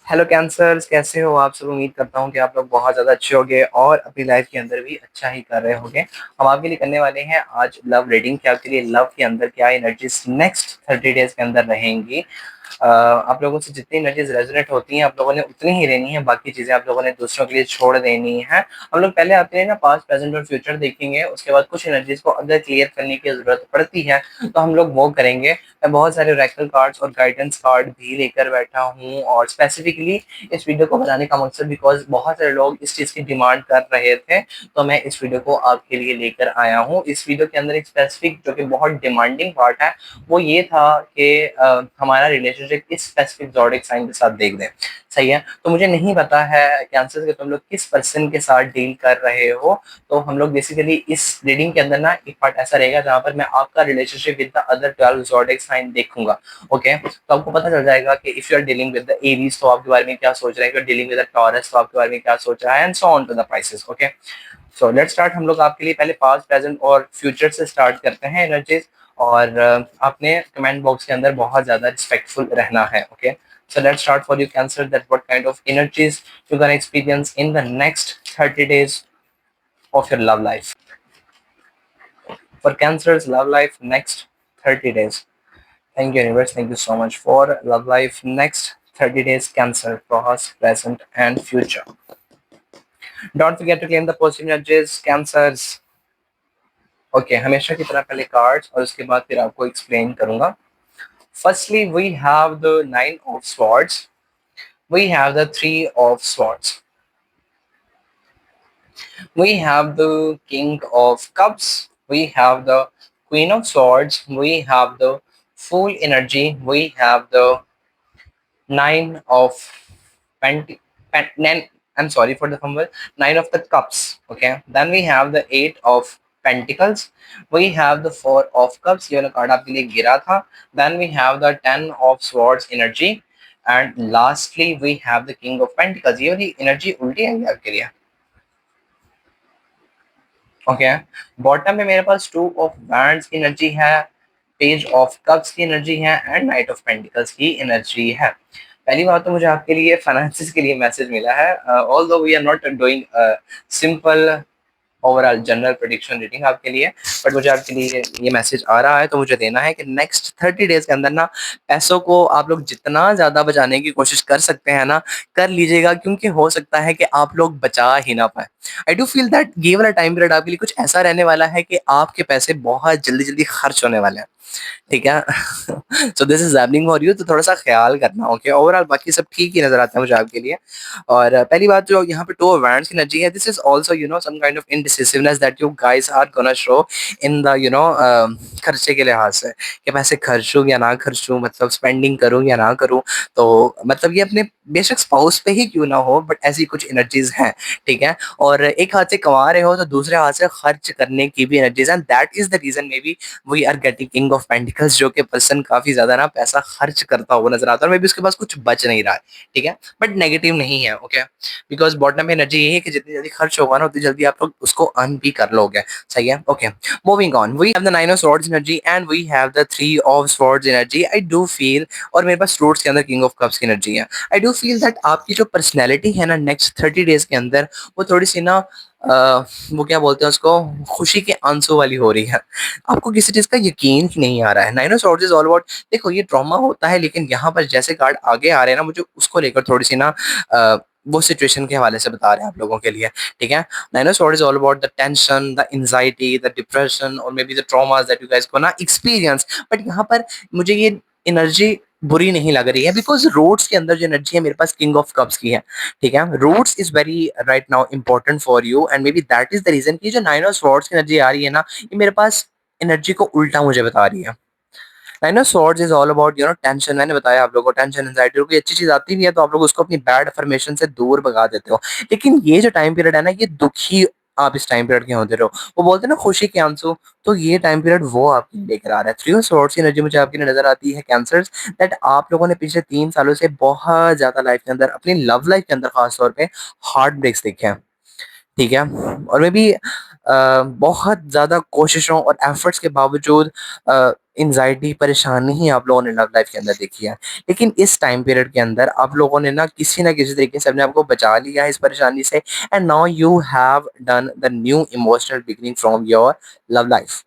Hello cancers, कैसे हो आप सब। उम्मीद करता हूँ कि आप लोग बहुत ज़्यादा अच्छे होंगे और अपनी लाइफ के अंदर भी अच्छा ही कर रहे होंगे। हम आपके लिए करने वाले हैं आज लव रीडिंग कि आपके लिए लव के अंदर क्या एनर्जीज नेक्स्ट 30 डेज के अंदर रहेंगी। आप लोगों से जितनी एनर्जीज रेजोनेट होती हैं आप लोगों ने उतनी ही लेनी है, बाकी चीज़ें आप लोगों ने दूसरों के लिए छोड़ देनी है। हम लोग पहले आते हैं ना, पास्ट प्रेजेंट और फ्यूचर देखेंगे, उसके बाद कुछ एनर्जीज को अगर क्लियर करने की जरूरत पड़ती है तो हम लोग वो करेंगे। मैं बहुत सारे ओरेकल कार्ड्स और गाइडेंस कार्ड भी लेकर बैठा हूँ और स्पेसिफिकली इस वीडियो को बनाने का मकसद बिकॉज बहुत सारे लोग इस चीज़ की डिमांड कर रहे थे, तो मैं इस वीडियो को आपके लिए लेकर आया हूँ। इस वीडियो के अंदर एक स्पेसिफिक जो कि बहुत डिमांडिंग पार्ट है वो ये था कि हमारा रिलेशनशिप इस स्पेसिफिक ज़ोडिक साइन के साथ देख दें। सही है, तो मुझे नहीं पता है कैंसर के तुम लोग किस पर्सन के साथ डील कर रहे हो। तो हम लोग बेसिकली इस रीडिंग के अंदर ना एक पार्ट ऐसा रहेगा जहाँ पर मैं आपका relationship with the other 12 zodiac sign देखूंगा। ओके, तो आपको पता चल जाएगा कि if you are dealing with the Aries तो आपके बारे में क्या सोच रहे हैं, डीलिंग विद द टॉरस तो आपके बारे में क्या सोच रहा है, and so on to the prices. Okay, so let's start. हम लोग आपके लिए पहले पास्ट प्रेजेंट और फ्यूचर से स्टार्ट करते हैं एनर्जीज। और आपने कमेंट बॉक्स के अंदर बहुत ज्यादा रिस्पेक्टफुल रहना है। Okay, so let's start for you cancer, that what kind of energies you're going to experience in the next 30 days of your love life. For cancer's love life next 30 days. Thank you universe, thank you so much for love life next 30 days cancer, past, present and future. Don't forget to claim the positive energies cancers. Okay, हमेशा की तरह पहले cards और उसके बाद फिर आपको explain करूंगा। Firstly we have the 9 of swords, we have the 3 of swords, we have the king of cups, we have the queen of swords, we have the full energy, we have the 9 of pent, I'm sorry for the fumble, 9 of the cups. Okay, then we have the 8 of pentacles, we have the 4 of cups, ये वाला card आपके लिए गिरा था, then we have the 10 of swords energy, and lastly we have the king of pentacles। ये वाली energy उल्टी आई आपके लिए। ओके, बॉटम में मेरे पास 2 ऑफ wands की एनर्जी है, पेज ऑफ कप्स की एनर्जी है एंड नाइट ऑफ पेंटिकल्स की एनर्जी है। पहली बात तो मुझे आपके लिए फाइनेंसिस के लिए मैसेज मिला है। Although we are not doing simple overall general prediction reading आपके लिए, बट मुझे आपके लिए ये मैसेज आ रहा है तो मुझे देना है कि नेक्स्ट 30 डेज के अंदर ना पैसों को आप लोग जितना ज़्यादा बचाने की कोशिश कर सकते हैं ना कर लीजिएगा, क्योंकि हो सकता है कि आप लोग बचा ही ना पाए। आई डू फील दैट ये वाला टाइम पीरियड आपके लिए कुछ ऐसा रहने वाला है कि आपके पैसे बहुत जल्दी जल्दी खर्च होने वाले हैं। ठीक है, सो this is happening for you, तो थोड़ा सा ख्याल करना। ओके, ओवरऑल बाकी सब ठीक ही नजर आता है मुझे आपके लिए। और पहली बात जो यहाँ पे 2 ऑफ wands की एनर्जी है, this is also you know some kind of indecisiveness that you guys are gonna show in the you know खर्चे के लिहाज से, कि पैसे खर्चूं या ना खर्चूं, मतलब स्पेंडिंग करूं या ना करूं। तो मतलब ये अपने बेशक स्पाउस पे ही क्यों ना हो, बट ऐसी कुछ एनर्जीज हैं। ठीक है, और एक हाथ से कमा रहे हो तो दूसरे हाथ से खर्च करने की भी energies, and that is the reason may be we are getting king of pentacles, जो कि पर्सन काफी ज्यादा ना पैसा खर्च करता हुआ नजर आता है और मे बी उसके पास कुछ बच नहीं रहा है। ठीक है, बट नेगेटिव नहीं है। ओके, बिकॉज बॉटम में एनर्जी यही है कि जितनी जल्दी खर्च होगा ना उतनी जल्दी आप लोग उसको अर्न भी कर लोगे। सही है। Okay, moving on, we have the 9 of swords energy and we have the 3 of swords energy. I do feel, और मेरे पास फ्रूट्स के अंदर किंग ऑफ कप्स की एनर्जी है। आई डू फील दैट आपकी जो पर्सनैलिटी है ना नेक्स्ट 30 डेज के अंदर वो थोड़ी सी ना वो क्या बोलते हैं उसको, खुशी के आंसू वाली हो रही है। आपको किसी चीज का यकीन ही नहीं आ रहा है। 9 of swords is all about, देखो ये ट्रॉमा होता है, लेकिन यहाँ पर जैसे कार्ड आगे आ रहे हैं ना मुझे उसको लेकर थोड़ी सी ना वो सिचुएशन के हवाले से बता रहे हैं आप लोगों के लिए। ठीक है, 9 of swords is all about the tension, the anxiety, the depression और maybe the traumas that you guys gonna experience. But यहाँ पर मुझे ये एनर्जी बुरी नहीं लग रही है, बिकॉज रोड्स के अंदर जो एनर्जी है मेरे पास किंग ऑफ कप्स की है। ठीक है, roots is very right now important for you, and maybe that is the reason की जो 9 ऑफ स्वॉर्ड्स की एनर्जी आ रही है ना ये मेरे पास एनर्जी को उल्टा मुझे बता रही है। 9 of swords is all about you know tension. मैंने बताया आप लोगों को टेंशन एंजाइटी, कोई अच्छी चीज आती भी है तो आप लोग उसको अपनी बैड अफर्मेशन से दूर भगा देते हो। लेकिन ये जो टाइम पीरियड है ना ये दुखी आप इस टाइम पीरियड के होते रहो, वो बोलते हैं ना खुशी के आंसू, तो ये टाइम पीरियड वो आपके लिए लेकर आ रहा है। 3 ऑफ स्वॉर्ड्स की एनर्जी मुझे आपकी नजर आती है कैंसर्स, दैट आप लोगों ने पिछले 3 सालों से बहुत ज्यादा लाइफ के अंदर, अपनी लव लाइफ के अंदर खासतौर पे हार्ट ब्रेक्स देखे हैं। ठीक है, और मे बी बहुत ज़्यादा कोशिशों और एफर्ट्स के बावजूद एंजाइटी परेशानी ही आप लोगों ने लव लाइफ के अंदर देखी है। लेकिन इस टाइम पीरियड के अंदर आप लोगों ने ना किसी तरीके से अपने आप को बचा लिया है इस परेशानी से, and now you have done the new emotional beginning from your love life.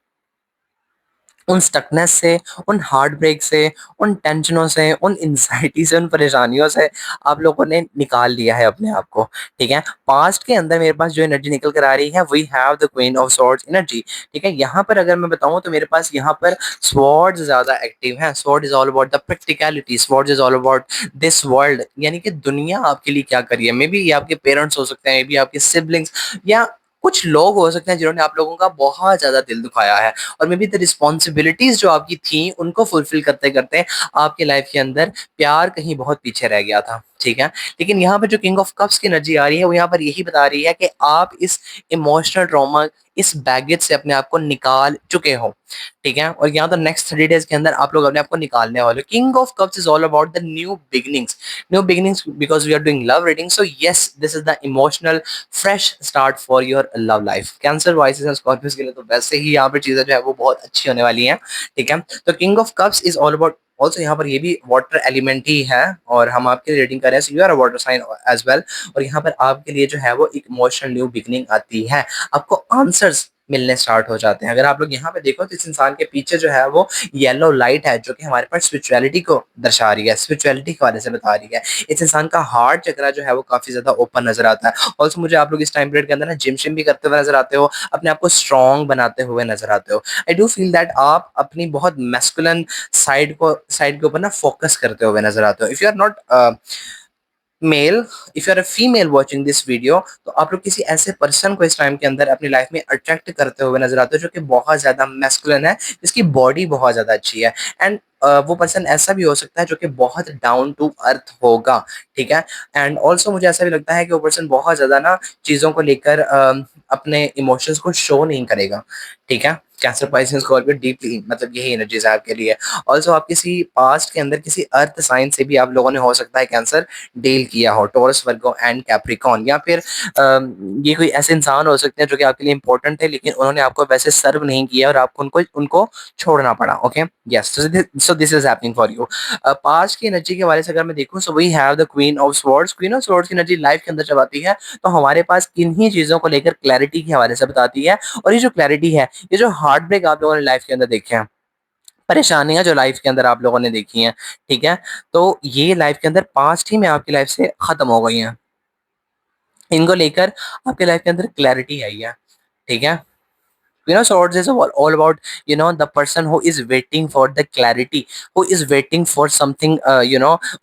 उन स्टकनेस से, उन हार्ट ब्रेक से, उन टेंशनों से, उन एंजाइटी से, उन परेशानियों से आप लोगों ने निकाल लिया है अपने आप को, ठीक है? पास्ट के अंदर मेरे पास जो एनर्जी निकल कर आ रही है, we have the queen of swords energy, ठीक है? यहाँ पर अगर मैं बताऊँ तो मेरे पास यहाँ पर स्वॉर्ड्स ज़्यादा एक्टिव हैं। Sword is all about the practicality, swords is all about this world, यानी कि दुनिया आपके लिए क्या कर रही है। मेबी ये आपके पेरेंट्स हो सकते हैं, मे बी आपके सिबलिंग्स, या कुछ लोग हो सकते हैं जिन्होंने आप लोगों का बहुत ज़्यादा दिल दुखाया है, और मे बी द रिस्पॉन्सिबिलिटीज जो आपकी थी उनको फुलफिल करते करते आपके लाइफ के अंदर प्यार कहीं बहुत पीछे रह गया था, ठीक है? लेकिन यहाँ पर जो किंग ऑफ कप्स की एनर्जी आ रही है वो यहाँ पर यही बता रही है कि आप इस इमोशनल ट्रॉमा, इस बैगेज से अपने आप को निकाल चुके हो, ठीक है? और यहाँ तो नेक्स्ट 30 डेज के अंदर आप लोग अपने आप को निकालने वाले हो। King of cups is all about the new beginnings because we are doing love reading, so yes this is the emotional fresh start for your love life. Cancer, Pisces and Scorpios के लिए तो वैसे ही यहाँ पर चीजें जो है वो बहुत अच्छी होने वाली हैं, ठीक है? तो king of cups is all about, also यहाँ पर ये भी वाटर एलिमेंट ही है, और हम आपके लिए रेटिंग कर रहे हैं, so you are a water sign as well. और यहाँ पर आपके लिए जो है वो एक इमोशनल न्यू बिगनिंग आती है, आपको आंसर्स मिलने स्टार्ट हो जाते हैं। अगर आप लोग यहाँ पे देखो तो इस इंसान के पीछे जो है वो येलो लाइट है, जो कि हमारे पास स्पिरिचुअलिटी को दर्शा रही है, स्पिरिचुअलिटी के बारे से बता रही है। इस इंसान का हार्ट चक्रा जो है वो काफी ज्यादा ओपन नजर आता है। ऑल्सो मुझे आप लोग इस टाइम पीरियड के अंदर ना जिम शिम भी करते हुए नजर आते हो, अपने आप को स्ट्रॉन्ग बनाते हुए नजर आते हो। आई डू फील दैट आप अपनी बहुत मैस्कुलिन साइड के ऊपर ना फोकस करते हुए नजर आते हो। If you are not male, if you are a female watching this video, तो आप लोग किसी ऐसे पर्सन को इस टाइम के अंदर अपनी लाइफ में अट्रैक्ट करते हुए नजर आते हो जो कि बहुत ज्यादा मैस्कुलिन है, जिसकी बॉडी बहुत ज्यादा अच्छी है, एंड वो पर्सन ऐसा भी हो सकता है जो कि बहुत डाउन टू अर्थ होगा, ठीक है? एंड ऑल्सो मुझे ऐसा भी लगता है कि वो पर्सन बहुत ज्यादा ना चीजों को लेकर अपने इमोशंस को शो नहीं करेगा, ठीक है? कैंसर, पाइसेस, स्कॉर्पियो डीपली, मतलब यही एनर्जीज है आपके लिए। ऑल्सो आप किसी पास्ट के अंदर किसी अर्थ साइन से भी आप लोगों ने हो सकता है कैंसर डील किया हो, टॉरस, वर्गो एंड कैप्रिकॉर्न, या फिर ये कोई ऐसे इंसान हो सकते हैं जो कि आपके लिए इंपॉर्टेंट थे, लेकिन उन्होंने आपको वैसे सर्व नहीं किया और आपको उनको उनको छोड़ना पड़ा, okay? Yes, so this is happening for you. Past की एनर्जी के बारे से अगर मैं देखूं, so we have the queen of swords. Queen of swords की एनर्जी लाइफ के अंदर जब आती है तो हमारे पास किन्हीं चीजों को लेकर क्लैरिटी के हवाले से बताती है, और ये जो क्लैरिटी है, ये जो हार्ट ब्रेक आप लोगों ने लाइफ के अंदर देखे हैं, परेशानियां जो लाइफ के अंदर आप लोगों ने देखी हैं, ठीक है? तो ये लाइफ के अंदर पास्ट ही में आपकी लाइफ से खत्म हो गई हैं। इनको लेकर आपके लाइफ के अंदर क्लैरिटी आई है, ठीक है? Swords is all about, the person who is waiting for the clarity, who is waiting for something,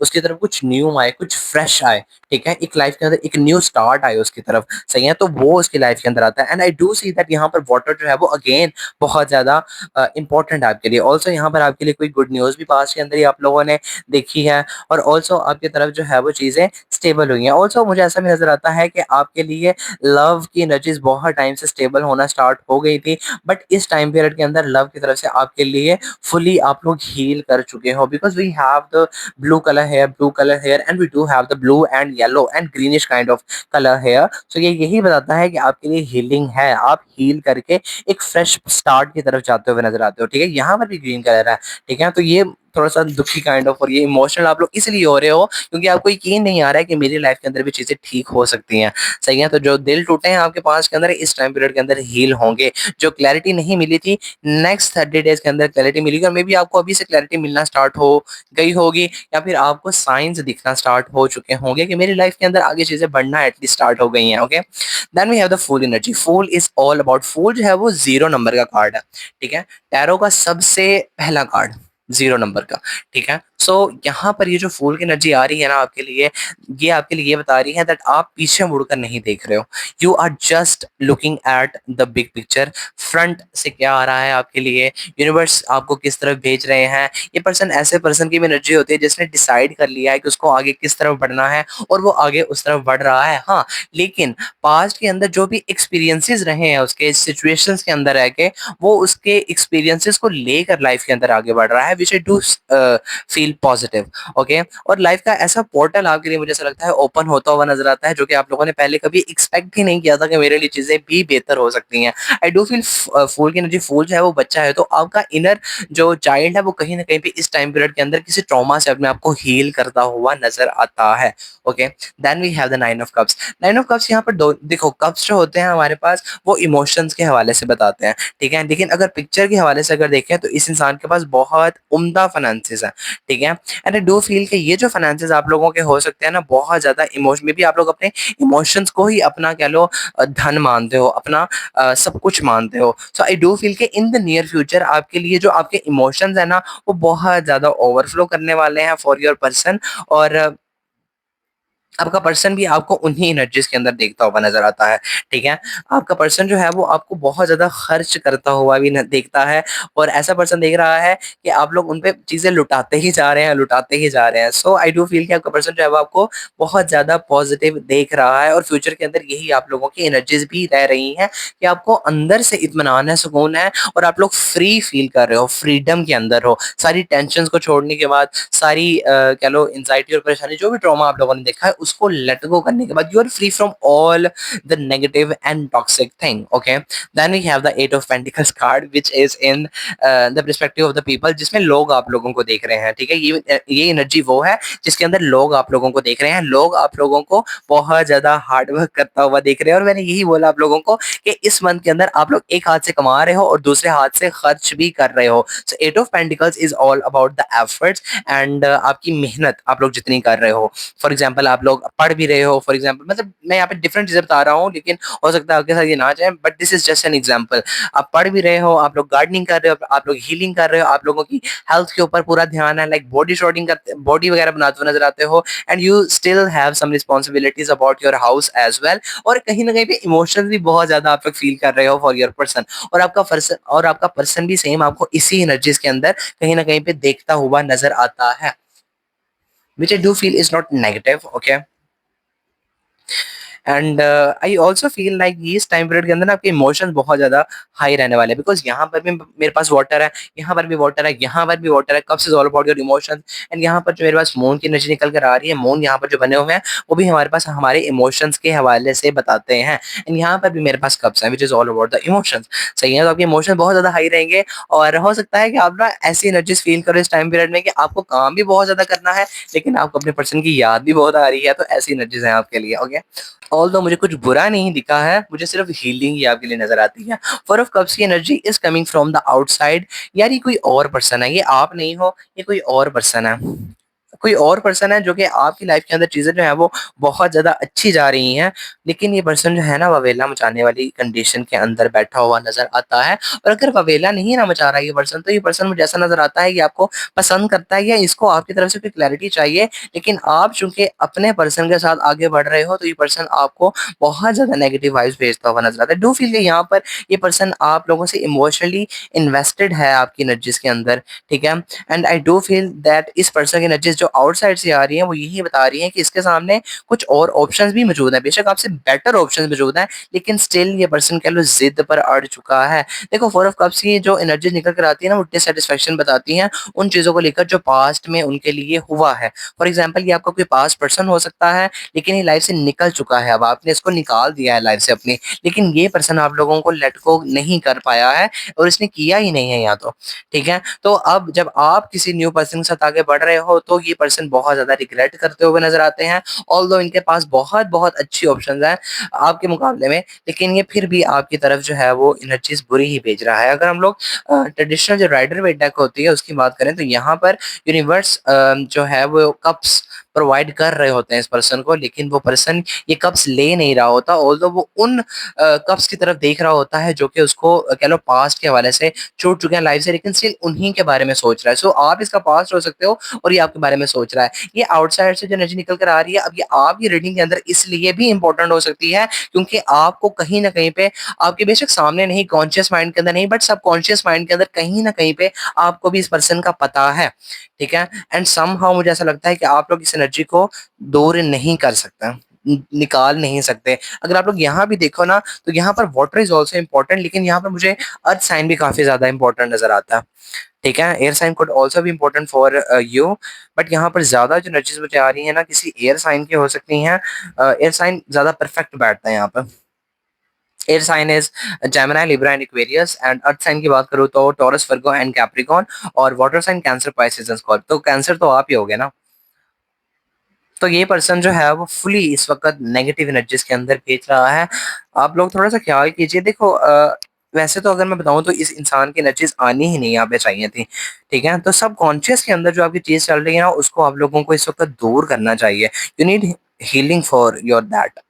उसकी तरफ कुछ न्यू आए, कुछ फ्रेश आए, ठीक है? एक लाइफ के अंदर एक न्यू स्टार्ट आए उसकी तरफ, सही है? तो वो उसकी लाइफ के अंदर आता है, and I do see that यहाँ पर वाटर जो है वो अगेन बहुत ज्यादा इंपॉर्टेंट है आपके लिए। ऑल्सो यहाँ पर आपके लिए कोई गुड न्यूज भी पास के अंदर ही आप लोगों ने देखी है, और ऑल्सो आपकी तरफ जो है वो चीजें स्टेबल हुई हैं। ऑल्सो मुझे ऐसा भी नजर आता है कि आपके लिए लव की एनर्जीज बहुत टाइम से स्टेबल होना स्टार्ट हो गई थी, बट इस टाइम पीरियड के अंदर लव की तरफ से आपके लिए फुली आप लोग हील कर चुके हो, because we have the blue colour hair and we do have the blue and yellow and greenish kind of colour hair. So ये यही बताता है कि आपके लिए हीलिंग है, आप हील करके एक फ्रेश स्टार्ट की तरफ जाते हुए नजर आते हो, ठीक है? यहाँ पर भी ग्रीन कलर है, ठीक है? तो ये थोड़ा सा दुखी काइंड ऑफ, और ये इमोशनल आप लोग इसलिए हो रहे हो क्योंकि आपको यकीन नहीं आ रहा है कि मेरी लाइफ के अंदर भी चीजें ठीक हो सकती हैं, सही है? तो जो दिल टूटे हैं आपके पास के अंदर, इस टाइम पीरियड के अंदर हील होंगे। जो क्लैरिटी नहीं मिली थी, नेक्स्ट 30 डेज के अंदर क्लैरिटी मिलेगी, और मे बी आपको अभी से क्लैरिटी मिलना स्टार्ट हो गई होगी, या फिर आपको साइंस दिखना स्टार्ट हो चुके होंगे कि मेरी लाइफ के अंदर आगे चीजें बढ़ना एटलीस्ट स्टार्ट हो गई हैं, okay? Then we have the fool energy. Fool is all about, fool जो है वो 0 नंबर का कार्ड है, ठीक है? टैरो का सबसे पहला कार्ड 0 नंबर का, ठीक है? सो यहाँ पर ये जो फूल की एनर्जी आ रही है ना आपके लिए, ये आपके लिए ये बता रही है दैट आप पीछे मुड़कर नहीं देख रहे हो, you are just looking at the big picture. Front से क्या आ रहा है आपके लिए, यूनिवर्स आपको किस तरफ भेज रहे हैं। ये पर्सन ऐसे पर्सन की भी एनर्जी होती है जिसने डिसाइड कर लिया है कि उसको आगे किस तरफ बढ़ना है, और वो आगे उस तरफ बढ़ रहा है, हाँ। लेकिन पास्ट के अंदर जो भी एक्सपीरियंसेस रहे हैं उसके, सिचुएशंस के अंदर रह के वो उसके एक्सपीरियंसेस को लेकर लाइफ के अंदर आगे बढ़ रहा है, which I do feel feel positive. Okay, और लाइफ का ऐसा पोर्टल आपके लिए मुझे ऐसा लगता है ओपन होता हुआ नजर आता है, जो कि आप लोगों ने पहले कभी एक्सपेक्ट ही नहीं किया था कि मेरे लिए चीजें भी बेहतर हो सकती हैं। आई डू फील फूल की एनर्जी, फूल जो है वो बच्चा है, तो आपका इनर जो चाइल्ड है वो कहीं ना कहीं पे इस टाइम पीरियड के अंदर किसी ट्रॉमा से अपने आप को हील करता हुआ नजर आता है। Okay, then we have the nine of cups. Nine of cups यहाँ पर दो देखो, कप्स जो होते हैं हमारे पास वो इमोशंस के हवाले से बताते हैं, ठीक है, लेकिन अगर पिक्चर के हवाले से अगर देखें तो इस इंसान के पास बहुत उम्दा फाइनेंसेस है, ठीक है। एंड आई डू फील कि ये जो फाइनेंसेस आप लोगों के हो सकते हैं ना, बहुत ज्यादा इमोशन में भी आप लोग अपने इमोशंस को ही अपना कह लो धन मानते हो, अपना सब कुछ मानते हो। सो आई डू फील कि इन द नियर फ्यूचर आपके लिए जो आपके इमोशंस है ना, वो बहुत ज्यादा ओवरफ्लो करने वाले हैं फॉर योर पर्सन। और आपका पर्सन भी आपको उन्हीं एनर्जीज के अंदर देखता हुआ नजर आता है, ठीक है। आपका पर्सन जो है वो आपको बहुत ज्यादा खर्च करता हुआ भी देखता है, और ऐसा पर्सन देख रहा है कि आप लोग उन पे चीजें लुटाते ही जा रहे हैं, लुटाते ही जा रहे हैं। सो आई डू फील कि आपका पर्सन जो है वो आपको बहुत ज्यादा पॉजिटिव देख रहा है, और फ्यूचर के अंदर यही आप लोगों की एनर्जीज भी रह रही हैं कि आपको अंदर से इत्मीनान है, सुकून है, और आप लोग फ्री फील कर रहे हो, फ्रीडम के अंदर हो। सारी टेंशन को छोड़ने के बाद, सारी कह लो एंजाइटी और परेशानी, जो भी ट्रॉमा आप लोगों ने देखा है, उसको लेट गो करने के बाद you are free from all the negative and toxic thing. Okay, then we have the eight of pentacles card which is in the perspective of the people, जिसमें लोग आप लोगों को देख रहे हैं, ठीक है। ये एनर्जी वो है जिसके अंदर लोग आप लोगों को देख रहे हैं, लोग आप लोगों को बहुत ज्यादा हार्ड वर्क करता हुआ देख रहे हैं। और मैंने यही बोला आप लोगों को कि इस मंथ के अंदर आप लोग एक हाथ से कमा रहे हो और दूसरे हाथ से खर्च भी कर रहे हो। So eight of pentacles is all about the efforts and आपकी मेहनत आप लोग जितनी कर रहे हो। फॉर एग्जाम्पल आप लोग पढ़ भी रहे हो, फॉर एग्जाम्पल मतलब मैं यहाँ पे डिफरेंट चीजें बता रहा हूँ, लेकिन हो सकता है आपके साथ ये ना जाए, but this is just an example. आप पढ़ भी रहे हो, आप लोग गार्डनिंग कर रहे हो, आप लोग हीलिंग कर रहे हो, आप लोगों की हेल्थ के ऊपर पूरा ध्यान है, लाइक बॉडी शॉर्टिंग करते, बॉडी वगैरह बनाते हुए नजर आते हो, and you still have some responsibilities about your house as well. और कहीं ना कहीं पे इमोशंस भी बहुत ज्यादा आप लोग फील कर रहे हो फॉर योर पर्सन, और आपका पर्सन भी सेम आपको इसी एनर्जीज के अंदर कहीं ना कहीं पे देखता हुआ नजर आता है, which I do feel is not negative. Okay, and I also feel like इस टाइम पीरियड के अंदर ना आपके इमोशंस बहुत ज्यादा हाई रहने वाले हैं, बिकॉज यहाँ पर भी मेरे पास वाटर है, यहाँ पर भी वाटर है, यहाँ पर भी वाटर है, cups is all about your emotions. And यहाँ पर जो मेरे पास मून की एनर्जी निकल कर आ रही है, मून यहाँ पर जो बने हुए हैं वो भी हमारे पास हमारे इमोशंस के हवाले से बताते हैं। एंड यहाँ पर भी मेरे पास कप्स हैं which is all about the emotions. सही है, तो आपके इमोशन बहुत ज्यादा हाई रहेंगे, और हो सकता है कि आप ना ऐसी एनर्जीज फील करो इस टाइम पीरियड में कि आपको काम भी बहुत ज्यादा करना है, लेकिन आपको अपने पर्सन की याद भी बहुत आ रही है, तो ऐसी एनर्जीज हैं आपके लिए। ओके, ऑल्दो मुझे कुछ बुरा नहीं दिखा है, मुझे सिर्फ हीलिंग ही आपके लिए नजर आती है। फोर ऑफ कप्स की energy is coming from the outside. यार ये कोई और पर्सन है, ये आप नहीं हो, ये कोई और पर्सन है, कोई और पर्सन है जो कि आपकी लाइफ के अंदर चीजें जो है वो बहुत ज्यादा अच्छी जा रही हैं, लेकिन ये पर्सन जो है ना ववेला मचाने वाली कंडीशन के अंदर बैठा हुआ नजर आता है। और अगर ववेला नहीं ना मचा रहा ये पर्सन, तो ये पर्सन मुझे ऐसा नजर आता है कि आपको पसंद करता है, या इसको आपकी तरफ से कोई क्लैरिटी चाहिए, लेकिन आप चूंकि अपने पर्सन के साथ आगे बढ़ रहे हो, तो ये पर्सन आपको बहुत ज्यादा नेगेटिव वाइब्स भेजता हुआ नजर आता है। डू फील यहाँ पर ये पर्सन आप लोगों से इमोशनली इन्वेस्टेड है आपकी एनर्जीज के अंदर, ठीक है। And I do feel that इस पर्सन की एनर्जीज जो आउटसाइड से आ रही हैं वो यही बता रही हैं कि इसके सामने कुछ और ऑप्शंस भी मौजूद हैं, बेशक आपसे बेटर ऑप्शंस मौजूद हैं, लेकिन स्टिल ये पर्सन कह लो जिद पर अड़ चुका है। देखो, फोर ऑफ कप्स की जो एनर्जी निकल कर आती है ना, वो डिससेटिस्फेक्शन बताती हैं उन चीजों को लेकर जो पास्ट में उनके लिए हुआ है। फॉर एग्जाम्पल, ये आपका कोई पास्ट पर्सन हो सकता है, लेकिन ये लाइफ से निकल चुका है, अब आपने इसको निकाल दिया है लाइफ से अपनी, लेकिन ये पर्सन आप लोगों को लेट को नहीं कर पाया है, और इसने किया ही नहीं है या तो, ठीक है। तो अब जब आप किसी न्यू पर्सन के साथ आगे बढ़ रहे हो, तो ये पर्सन बहुत ज्यादा रिग्रेट करते हुए नजर आते हैं, ऑल्दो इनके पास बहुत बहुत अच्छी ऑप्शंस हैं आपके मुकाबले में, लेकिन ये फिर भी आपकी तरफ जो है वो एनर्जीज बुरी ही भेज रहा है। अगर हम लोग ट्रेडिशनल जो राइडर वेट डेक होती है उसकी बात करें, तो यहाँ पर यूनिवर्स जो है वो कप्स प्रोवाइड कर रहे होते हैं इस पर्सन को, लेकिन वो पर्सन ये कप्स ले नहीं रहा होता, ऑल्दो वो उन कप्स की तरफ देख रहा होता है जो कि उसको कह लो पास्ट के हवाले से छूट चुके हैं लाइफ से, लेकिन स्टिल उन्हीं के बारे में सोच रहा है। सो आप इसका पास्ट हो सकते हो, और ये आपके बारे में सोच रहा है। ये आउटसाइड से जो एनर्जी निकल कर आ रही है, अब ये आपकी रीडिंग के अंदर इसलिए भी इंपॉर्टेंट हो सकती है क्योंकि आपको कहीं ना कहीं पे आपके बेशक सामने नहीं, कॉन्शियस माइंड के अंदर नहीं, बट सबकॉन्शियस माइंड के अंदर कहीं ना कहीं पे आपको भी इस पर्सन का पता है, ठीक है। एंड समहाउ मुझे ऐसा लगता है कि आप लोग इस एनर्जी को दूर नहीं कर सकते। निकाल नहीं सकते। अगर आप लोग यहाँ भी देखो ना, तो यहाँ पर वाटर इज ऑल्सो इम्पोर्टेंट, लेकिन यहाँ पर मुझे अर्थ साइन भी काफी ज्यादा इंपॉर्टेंट नजर आता है। ठीक है, एयर साइन कुड ऑल्सो भी इम्पोर्टेंट फॉर यू, बट यहाँ पर ज्यादा जो एनर्जीज मुझे आ रही है ना किसी एयर साइन की हो सकती हैं। एयर साइन ज्यादा परफेक्ट बैठता है यहाँ पर। Air sign is Gemini, Libra and Aquarius. And earth sign की बात करूँ तो टॉरस, वर्गो एंड कैप्रिकॉर्न। और water sign Cancer, Pisces and Scorpio. तो कैंसर तो आप ही हो गए ना। तो ये पर्सन जो है वो फुली इस वक्त नेगेटिव एनर्जीज के अंदर भेज रहा है। आप लोग थोड़ा सा ख्याल कीजिए। देखो वैसे तो अगर मैं बताऊं तो इस इंसान की एनर्जीज आनी ही नहीं यहाँ पे चाहिए थी। ठीक है, तो सब कॉन्शियस के अंदर जो आपकी चीज चल रही है ना, उसको आप लोगों को इस वक्त दूर करना चाहिए। You need healing for your that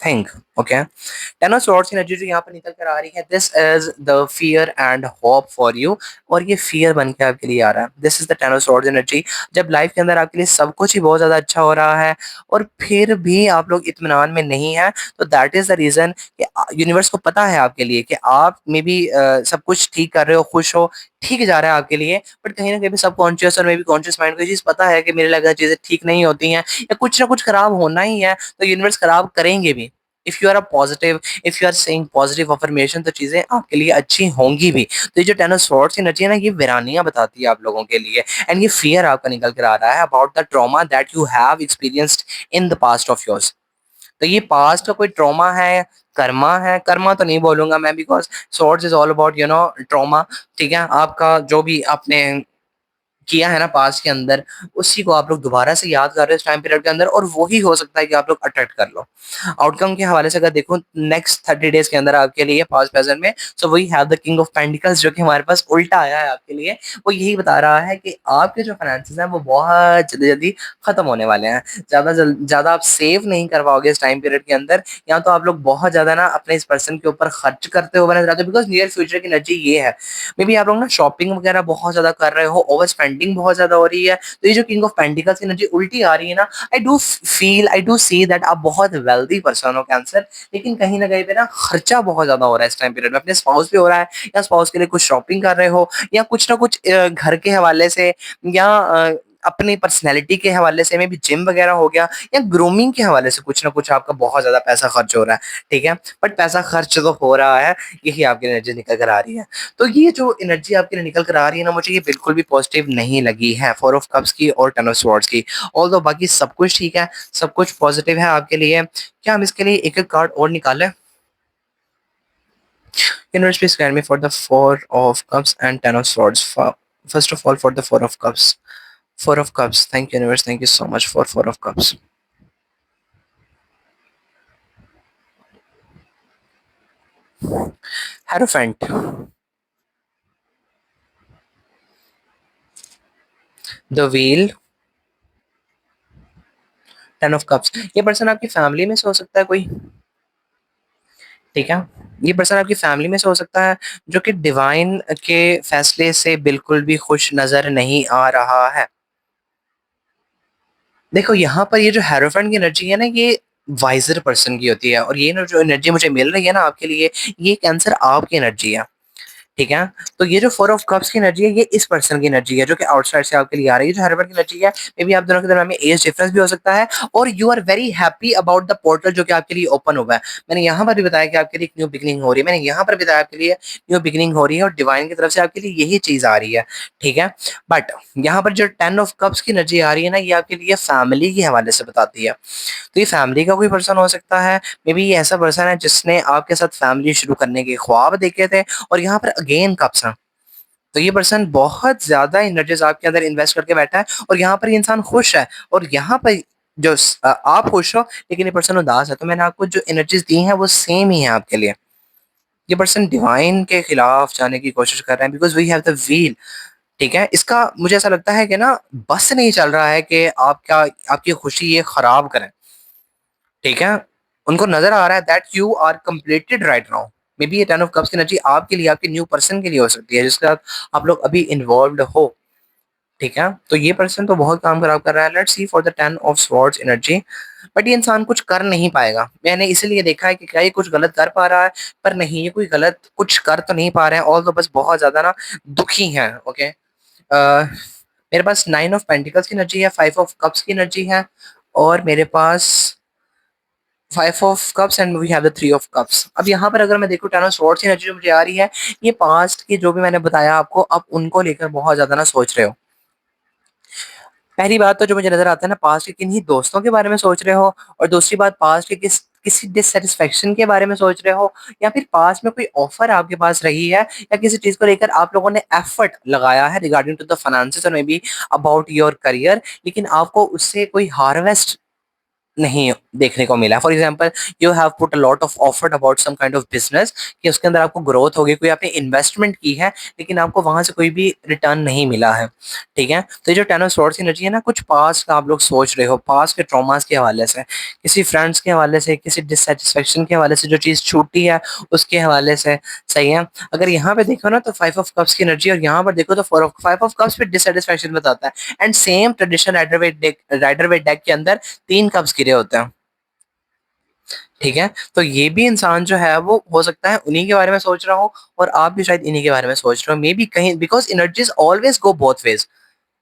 thing. Okay, ten of swords की एनर्जी जो यहाँ पर निकल कर आ रही है, this is the fear and hope for you. और ये फियर बन के आपके लिए आ रहा है। This is the ten of swords energy. जब लाइफ के अंदर आपके लिए सब कुछ ही बहुत ज्यादा अच्छा हो रहा है और फिर भी आप लोग इत्मीनान में नहीं है, तो दैट इज द रीजन कि यूनिवर्स को पता है आपके लिए कि आप मे बी सब कुछ ठीक कर रहे हो, खुश हो, ठीक जा रहा है आपके लिए। बट कहीं ना कहीं सब कॉन्शियस और मे बी कॉन्शियस माइंड को ये चीज पता है कि मेरे लगा चीजें ठीक नहीं होती हैं या कुछ ना कुछ खराब होना ही है, तो यूनिवर्स खराब करेंगे भी। If you are a positive, if you are saying positive affirmation, तो चीजें आपके लिए अच्छी होंगी भी। तो ये जो टेन ऑफ स्वॉर्ड्स की एनर्जी है ना, ये वीरानियां बताती है आप लोगों के लिए। एंड ये फियर आपका निकल कर आ रहा है about the trauma that you have experienced in the past of yours. तो ये पास्ट का कोई ट्रॉमा है, कर्मा है, कर्मा तो नहीं बोलूंगा मैं, because swords is all about trauma. ठीक है, आपका जो भी आपने किया है ना पास्ट के अंदर, उसी को आप लोग दोबारा से याद कर रहे हो इस टाइम पीरियड के अंदर, और वही हो सकता है कि आप लोग अट्रैक्ट कर लो। आउटकम के हवाले से अगर देखो नेक्स्ट 30 डेज के अंदर आपके लिए पास्ट प्रेजेंट में, सो वही have the king of pentacles जो कि हमारे पास उल्टा आया है आपके लिए। वो यही बता रहा है कि आपके जो फाइनेंसेस हैं वो बहुत जल्दी जल्दी खत्म होने वाले हैं। ज्यादा आप सेव नहीं कर पाओगे इस टाइम पीरियड के अंदर। या तो आप लोग बहुत ज्यादा ना अपने इस पर्सन के ऊपर खर्च करते हुए नजर आते हो, बिकॉज नियर फ्यूचर की एनर्जी ये है। मे बी आप लोग ना शॉपिंग वगैरह बहुत ज्यादा कर रहे हो, ओवर स्पेंडिंग बहुत ज्यादा हो रही है। तो ये जो किंग ऑफ पेंटिकल्स की एनर्जी उल्टी आ रही है ना, आई डू सी दैट आप बहुत वेल्दी पर्सन हो कैंसर। लेकिन कहीं ना कहीं पे ना खर्चा बहुत ज्यादा हो रहा है इस टाइम पीरियड में, अपने स्पाउस पे हो रहा है, या स्पाउस के लिए कुछ शॉपिंग कर रहे हो, या कुछ ना कुछ घर के हवाले से, या अपनी पर्सनैलिटी के हवाले से में भी जिम वगैरह हो गया, या ग्रूमिंग के हवाले से कुछ ना कुछ आपका बहुत ज्यादा पैसा खर्च हो रहा है। ठीक है, बट पैसा खर्च तो हो रहा है, यही आपकी एनर्जी निकल कर आ रही है। तो ये जो एनर्जी आपके लिए निकल कर आ रही है ना, मुझे ये बिल्कुल भी पॉजिटिव नहीं लगी है, फोर ऑफ कप्स की और टेन ऑफ स्वॉर्ड्स की। ऑल दो बाकी सब कुछ ठीक है, सब कुछ पॉजिटिव है आपके लिए। क्या हम इसके लिए एक एक कार्ड और निकालें? Universe please guide me for the four of cups and ten of swords. First of all for the four of cups. Four of cups, thank you universe, thank you so much for four of cups. Hierophant, the wheel, ten of cups. ये person आपकी family में से हो सकता है कोई। ठीक है, ये पर्सन आपकी फैमिली में से हो सकता है जो कि डिवाइन के फैसले से बिल्कुल भी खुश नजर नहीं आ रहा है। देखो यहाँ पर ये जो हेरोफेंट की एनर्जी है ना, ये वाइजर पर्सन की होती है, और ये ना जो एनर्जी मुझे मिल रही है ना आपके लिए, ये कैंसर आपकी एनर्जी है। ठीक है, तो ये जो फोर ऑफ कप्स की एनर्जी है, ये इस पर्सन की एनर्जी है जो कि आउटसाइड से आपके लिए आ रही है। जो हर की एनर्जी है, मे बी आप दोनों के दरमियान में एज डिफरेंस भी हो सकता है, और you are very happy about the portal जो कि आपके लिए ओपन हुआ है। मैंने यहाँ पर भी बताया कि आपके लिए एक न्यू बिगनिंग हो रही है, मैंने यहाँ पर भी बताया आपके लिए न्यू बिगनिंग हो रही है, और डिवाइन की तरफ से आपके लिए यही चीज आ रही है। ठीक है, बट यहाँ पर जो टेन ऑफ कप्स की एनर्जी आ रही है ना, ये आपके लिए फैमिली के हवाले से बताती है। तो ये फैमिली का कोई पर्सन हो सकता है। मे बी ये ऐसा पर्सन है जिसने आपके साथ फैमिली शुरू करने के ख्वाब देखे थे, और यहाँ पर अगेन कप्स हैं। तो ये पर्सन बहुत ज्यादा एनर्जीज आपके अंदर इन्वेस्ट करके बैठा है, और यहाँ पर ये इंसान खुश है, और यहाँ पर आप खुश हो, लेकिन ये पर्सन उदास है। तो मैंने आपको जो एनर्जीज दी हैं वो सेम ही है आपके लिए। ये पर्सन डिवाइन के खिलाफ जाने की कोशिश कर रहे हैं, because we have the wheel. ठीक है, इसका मुझे ऐसा लगता है कि ना बस नहीं चल रहा है कि आपकी खुशी ये खराब करें। ठीक है, उनको नजर आ रहा है that you are completed right now. Maybe ये टेन ऑफ कप्स की एनर्जी आपके लिए, आपके न्यू पर्सन के लिए हो सकती है जिसके साथ आप लोग अभी इन्वॉल्व हो। ठीक है, तो ये पर्सन तो बहुत काम खराब कर रहा है। Let's see for the ten of swords energy. But ये इंसान कुछ कर नहीं पाएगा। मैंने इसीलिए देखा है कि क्या ये कुछ गलत कर पा रहा है, पर नहीं, ये कोई गलत कुछ कर तो नहीं पा रहे हैं, और तो बस बहुत ज्यादा ना दुखी हैं। ओके, मेरे पास नाइन ऑफ पेंटिकल्स की एनर्जी है, फाइव ऑफ कप्स की एनर्जी है, और मेरे पास five of cups and we have the three of cups. अब यहाँ पर अगर मैं देखूँ टेन ऑफ स्वॉर्ड्स की एनर्जी जो मुझे आ रही है, ये पास्ट की जो भी मैंने बताया आपको, आप उनको लेकर बहुत ज्यादा ना सोच रहे हो। पहली बात तो जो मुझे नजर आता है ना, पास्ट के किन्हीं दोस्तों के बारे में सोच रहे हो, और दूसरी बात पास्ट के किसी डिससेटिस्फेक्शन के बारे में सोच रहे हो, या फिर पास्ट में कोई ऑफर आपके पास रही है, या किसी चीज को लेकर आप लोगों ने एफर्ट लगाया है रिगार्डिंग टू द फाइनेंसेस और maybe about your career, लेकिन आपको उससे कोई हार्वेस्ट नहीं देखने को मिला। For example, you have put a lot of effort about some kind of business, कि उसके अंदर आपको ग्रोथ होगी, कोई आपने इन्वेस्टमेंट की है, लेकिन आपको वहां से कोई भी रिटर्न नहीं मिला है। ठीक है, तो ये जो टेन ऑफ स्वॉर्ड्स की एनर्जी है ना, कुछ पास्ट का आप लोग सोच रहे हो, पास्ट के ट्रॉमास के हवाले से, किसी फ्रेंड्स के हवाले से, किसी डिससेटिस्फेक्शन के हवाले से, जो चीज छूटी है उसके हवाले से। सही है। अगर यहाँ पे देखो ना तो फाइव ऑफ कप्स की एनर्जी, और यहाँ पर देखो तो four of five of cups पे डिससेटिस्फेक्शन बताता है, and same traditional Rider Waite deck के अंदर तीन कप्स गिरे होते हैं। ठीक है, तो ये भी इंसान जो है वो हो सकता है उन्हीं के बारे में सोच रहा हो, और आप भी शायद इन्हीं के बारे में सोच रहे हो, मे बी कहीं, because energies always go both ways.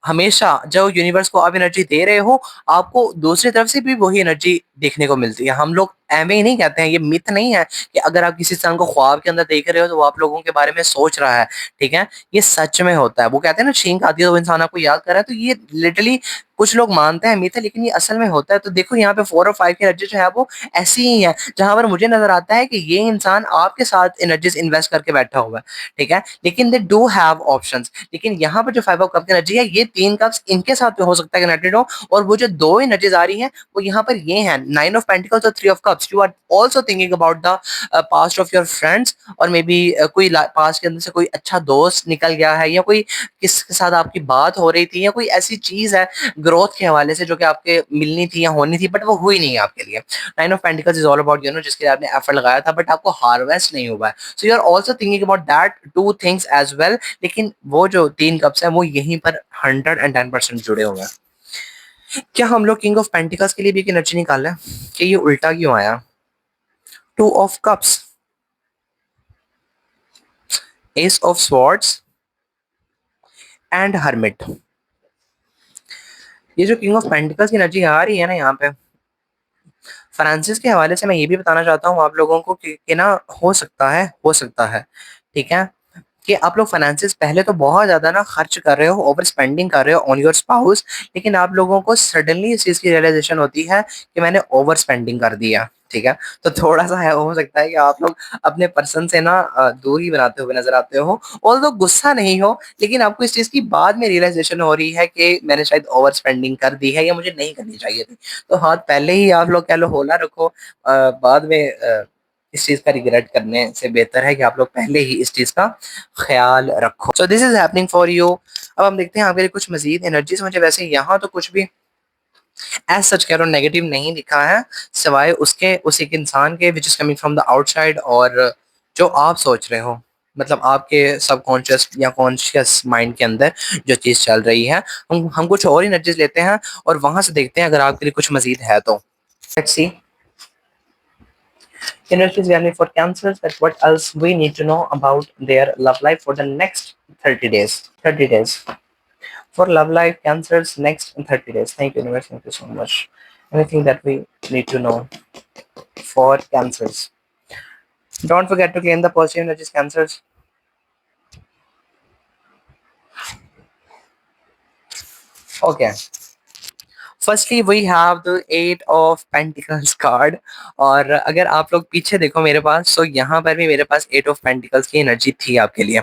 हमेशा जो यूनिवर्स को आप एनर्जी दे रहे हो, आपको दूसरी तरफ से भी वही एनर्जी देखने को मिलती है। हम लोग एवं ही नहीं कहते हैं, ये मिथ नहीं है कि अगर आप किसी इंसान को ख्वाब के अंदर देख रहे हो तो वो आप लोगों के बारे में सोच रहा है। ठीक है, ये सच में होता है। वो कहते हैं ना, छींक आती है तो वो इंसान आपको याद कर रहा है, तो ये लिटरली कुछ लोग मानते हैं मिथ है, लेकिन ये असल में होता है। तो देखो यहाँ पे फोर और फाइव की एनर्जी जो है वो ऐसी ही है, जहां पर मुझे नजर आता है कि ये इंसान आपके साथ एनर्जीज इन्वेस्ट करके बैठा हुआ है। ठीक है, लेकिन दे डू हैव ऑप्शंस। लेकिन यहाँ पर जो फाइव ऑफ कप की एनर्जी है, ये तीन कप्स इनके साथ भी हो सकता है कनेक्टेड हो, और वो जो दो एनर्जीज आ रही हैं वो यहाँ पर ये हैं, नाइन ऑफ पेंटिकल्स और three of cups. You are also thinking about the past of your friends, और मे बी कोई पास्ट के अंदर से कोई अच्छा दोस्त निकल गया है, या कोई किसके साथ आपकी बात हो रही थी, या कोई ऐसी चीज है ग्रोथ के हवाले से जो कि आपके मिलनी थी या होनी थी, बट वो हुई नहीं है आपके लिए। Nine of pentacles is all about जिसके लिए आपने एफर्ट लगाया था, बट आपको हार्वेस्ट नहीं हुआ है। So you are also thinking about that two things as well. लेकिन वो जो तीन कप्स हैं वो यहीं पर 110% जुड़े हुए हैं। क्या हम लोग किंग ऑफ पेंटिकल्स के लिए भी एक एनर्जी निकाल रहे हैं कि ये उल्टा क्यों आया? Two of cups, S of swords and hermit. ये जो किंग ऑफ पेंटिकल्स की एनर्जी आ रही है ना यहाँ पे, फ्रांसिस के हवाले से मैं ये भी बताना चाहता हूँ आप लोगों को कि ना, हो सकता है। ठीक है, कि आप लोग फाइनेंसेस पहले तो बहुत ज्यादा ना खर्च कर रहे हो, ओवर स्पेंडिंग कर रहे हो ऑन योर स्पाउस, लेकिन आप लोगों को सडनली इस चीज की रियलाइजेशन होती है कि मैंने ओवर स्पेंडिंग कर दिया। ठीक है, तो थोड़ा सा है, हो सकता है कि आप लोग अपने पर्सन से ना दूरी बनाते हुए नजर आते हो, और तो गुस्सा नहीं हो, लेकिन आपको इस चीज की बाद में रियलाइजेशन हो रही है कि मैंने शायद ओवर स्पेंडिंग कर दी है, या मुझे नहीं करनी चाहिए थी। तो हाथ पहले ही आप लोग कह लो होला रखो, बाद में इस चीज का रिग्रेट करने से बेहतर है कि आप लोग पहले ही इस चीज का ख्याल रखो। सो this is happening for you. अब हम देखते हैं आपके लिए कुछ मजीद एनर्जीज। मुझे वैसे यहाँ तो कुछ भी एज सच कह रहा हूँ नेगेटिव नहीं दिखा है, सिवाय उसके उस एक इंसान के which is coming from the outside, और जो आप सोच रहे हो, मतलब आपके सबकॉन्शियस या कॉन्शियस माइंड के अंदर जो चीज चल रही है। हम कुछ और एनर्जीज लेते हैं और वहां से देखते हैं अगर आपके लिए कुछ मजीद है तो। Let's see energies value for cancers, that what else we need to know about their love life for the next 30 days. 30 days for love life cancers next 30 days. Thank you universe, thank you so much. Anything that we need to know for cancers? Don't forget to claim the positive energies, cancers. Okay, firstly we have the eight of pentacles card. और अगर आप लोग पीछे देखो मेरे पास, तो यहाँ पर भी मेरे पास एट ऑफ पेंटिकल्स की एनर्जी थी आपके लिए।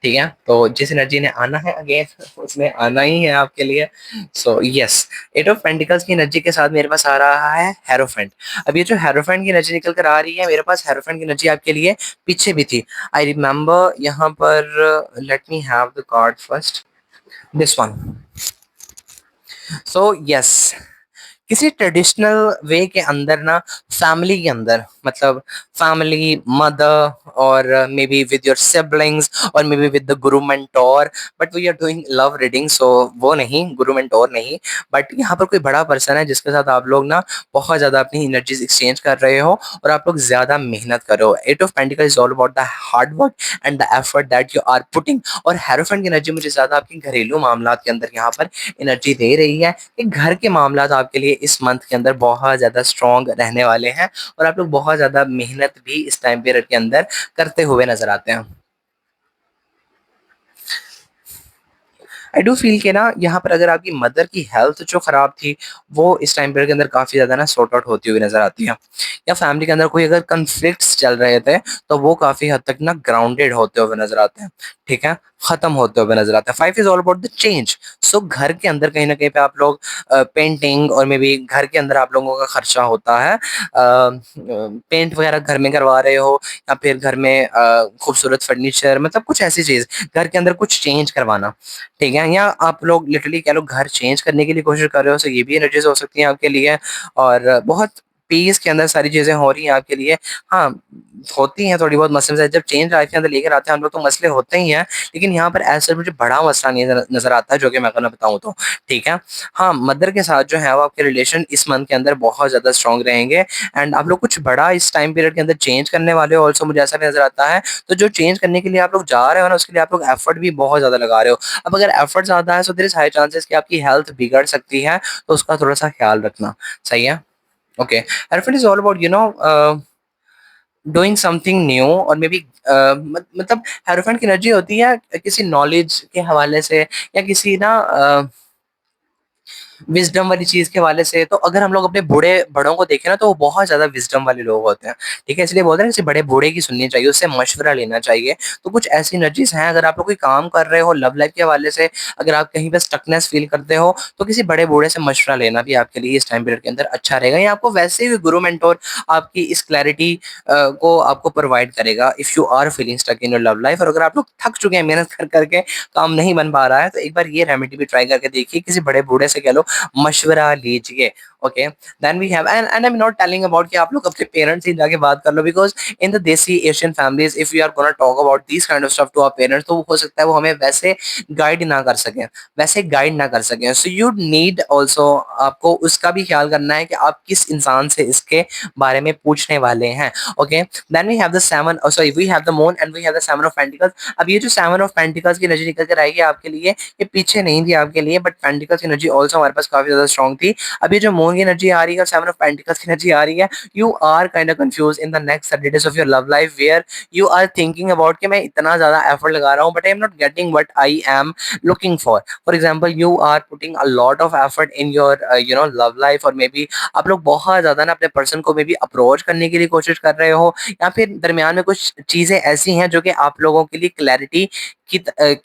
ठीक है, तो जिस एनर्जी ने आना है अगेन उसने आना ही है आपके लिए। So yes, eight of pentacles की एनर्जी के साथ मेरे पास आ रहा है हेरोफेंट। अब ये जो हेरोफेंट की एनर्जी निकल कर आ रही है, मेरे पास हेरोफेंट की एनर्जी आपके लिए पीछे भी थी। आई रिमेम्बर यहाँ पर, let me have the card first, this one. So yes, किसी ट्रेडिशनल वे के अंदर ना, फैमिली के अंदर, मतलब फैमिली, मदर, और maybe with your siblings, और maybe with the guru mentor, but we are doing love reading, so वो नहीं, गुरु मेंटोर नहीं, बट यहाँ पर कोई बड़ा पर्सन है जिसके साथ आप लोग ना बहुत ज्यादा अपनी एनर्जीज एक्सचेंज कर रहे हो, और आप लोग ज्यादा मेहनत कर रहे हो। Eight of pentacle is all about the hard work and the effort that you are putting. और हेरोफेंट की एनर्जी मुझे ज्यादा आपके घरेलू मामला के अंदर यहाँ पर एनर्जी दे रही है कि घर के मामला आपके लिए इस मंथ के अंदर बहुत ज़्यादा स्ट्रॉन्ग रहने वाले हैं और आप लोग बहुत ज़्यादा मेहनत भी इस टाइम पीरियड के अंदर करते हुए नज़र आते हैं। आई डू फ़ील कि ना यहाँ पर अगर आपकी मदर की हेल्थ जो ख़राब थी, वो इस टाइम पीरियड के अंदर काफ़ी ज़्यादा ना सॉर्ट आउट होती हुई नज़र आती है। या फैमिली के अंदर कोई अगर कॉन्फ्लिक्ट्स चल रहे थे, तो वो काफ़ी हद तक ना ग्राउंडेड होते हुए नज़र आते हैं, ठीक है? ख़त्म होते हुए नज़र आते हैं। 5 is all about the change. So घर के अंदर कहीं न कहीं पे आप लोग पेंटिंग और मेबी घर के अंदर आप लोगों का खर्चा होता है। पेंट वगैरह घर में करवा रहे हो या फिर घर में खूबसूरत फर्नीचर मतलब कुछ ऐसी चीज़, घर के अंदर कुछ चेंज करवाना। ठीक है? या आप लोग लिटरली कह लो घर चेंज करने की कोशिश कर रहे हो, सो ये भी एनर्जीज़ हो सकती हैं आपके लिए और बहुत पीस के अंदर सारी चीज़ें हो रही हैं आपके लिए। हाँ, होती हैं थोड़ी बहुत मसले-वसले जब चेंज लाइफ़ के अंदर लेकर आते हैं हम लोग तो मसले होते ही हैं, लेकिन यहाँ पर ऐसा मुझे बड़ा मसला नहीं नज़र आता है जो कि मैं अगर मैं बताऊँ तो, ठीक है? हाँ, मदर के साथ जो है वो आपके रिलेशन इस मंथ के अंदर बहुत ज़्यादा स्ट्रॉन्ग रहेंगे एंड आप लोग कुछ बड़ा इस टाइम पीरियड के अंदर चेंज करने वाले हो ऑल्सो मुझे ऐसा भी नज़र आता है। तो जो चेंज करने के लिए आप लोग जा रहे हो ना उसके लिए आप लोग एफर्ट भी बहुत ज़्यादा लगा रहे हो। अब अगर एफर्ट ज़्यादा है so there is high chances कि आपकी हेल्थ बिगड़ सकती है, तो उसका थोड़ा-सा ख्याल रखना। सही है? Okay. Effort is all about doing something new और मे बी मतलब हेरोफेंट की एनर्जी होती है किसी नॉलेज के हवाले से या किसी ना विज़डम वाली चीज़ के हवाले से, तो अगर हम लोग अपने बूढ़े बड़ों को देखें ना, तो वो बहुत ज़्यादा विज़डम वाले लोग होते हैं, ठीक है? इसलिए बोलते हैं ना, किसी बड़े बूढ़े की सुननी चाहिए, उससे मशवरा लेना चाहिए। तो कुछ ऐसी एनर्जीज़ हैं, अगर आप लोग कोई काम कर रहे हो लव लाइफ़ के हवाले से, अगर आप कहीं पे स्टकनेस फ़ील करते हो, तो किसी बड़े बूढ़े से मशवरा लेना भी आपके लिए इस टाइम पीरियड के अंदर अच्छा रहेगा या आपको वैसे भी गुरु मेंटर आपकी इस क्लैरिटी को आपको प्रोवाइड करेगा if you are feeling stuck in your love life और अगर आप लोग थक चुके हैं मेहनत कर के, काम नहीं बन पा रहा है, तो एक बार ये रेमेडी भी ट्राई करके देखिए, किसी बड़े बूढ़े से कह लो मशवरा लीजिए। Okay, then we have and I am not telling about कि आप लोग अपने पेरेंट्स से जाके बात कर लो because in the desi Asian families if we are gonna talk about this kind of stuff to our parents तो हो सकता है वो हमें वैसे गाइड ना कर सकें, वैसे गाइड ना कर सकें। सो यू नीड आल्सो आपको उसका भी ख्याल करना है कि आप किस इंसान से इसके बारे में पूछने वाले हैं। Okay, then we have the seven sorry we have the moon and we have the seven of pentacles. अब ये जो सेवन ऑफ पेंटिकल्स की एनर्जी निकल कर आएगी आपके लिए, ये पीछे नहीं थी आपके लिए बट पेंटिकल्स की एनर्जी आल्सो हमारे पास काफ़ी ज़्यादा स्ट्रांग थी। अब ये जो मून की एनर्जी आ रही है और सेवन ऑफ पेंटिकल्स की एनर्जी आ रही है, you are kind of confuse in the next 30 days of your love life where you are thinking about कि मैं इतना ज़्यादा एफर्ट लगा रहा हूँ but I am not getting what I am looking for example you are putting a lot of effort in your love life और may be आप लोग बहुत ज़्यादा ना अपने पर्सन को मे बी अप्रोच करने के लिए कोशिश कर रहे हो या फिर दरमियान में कुछ चीज़ें ऐसी हैं जो कि आप लोगों के लिए क्लैरिटी की I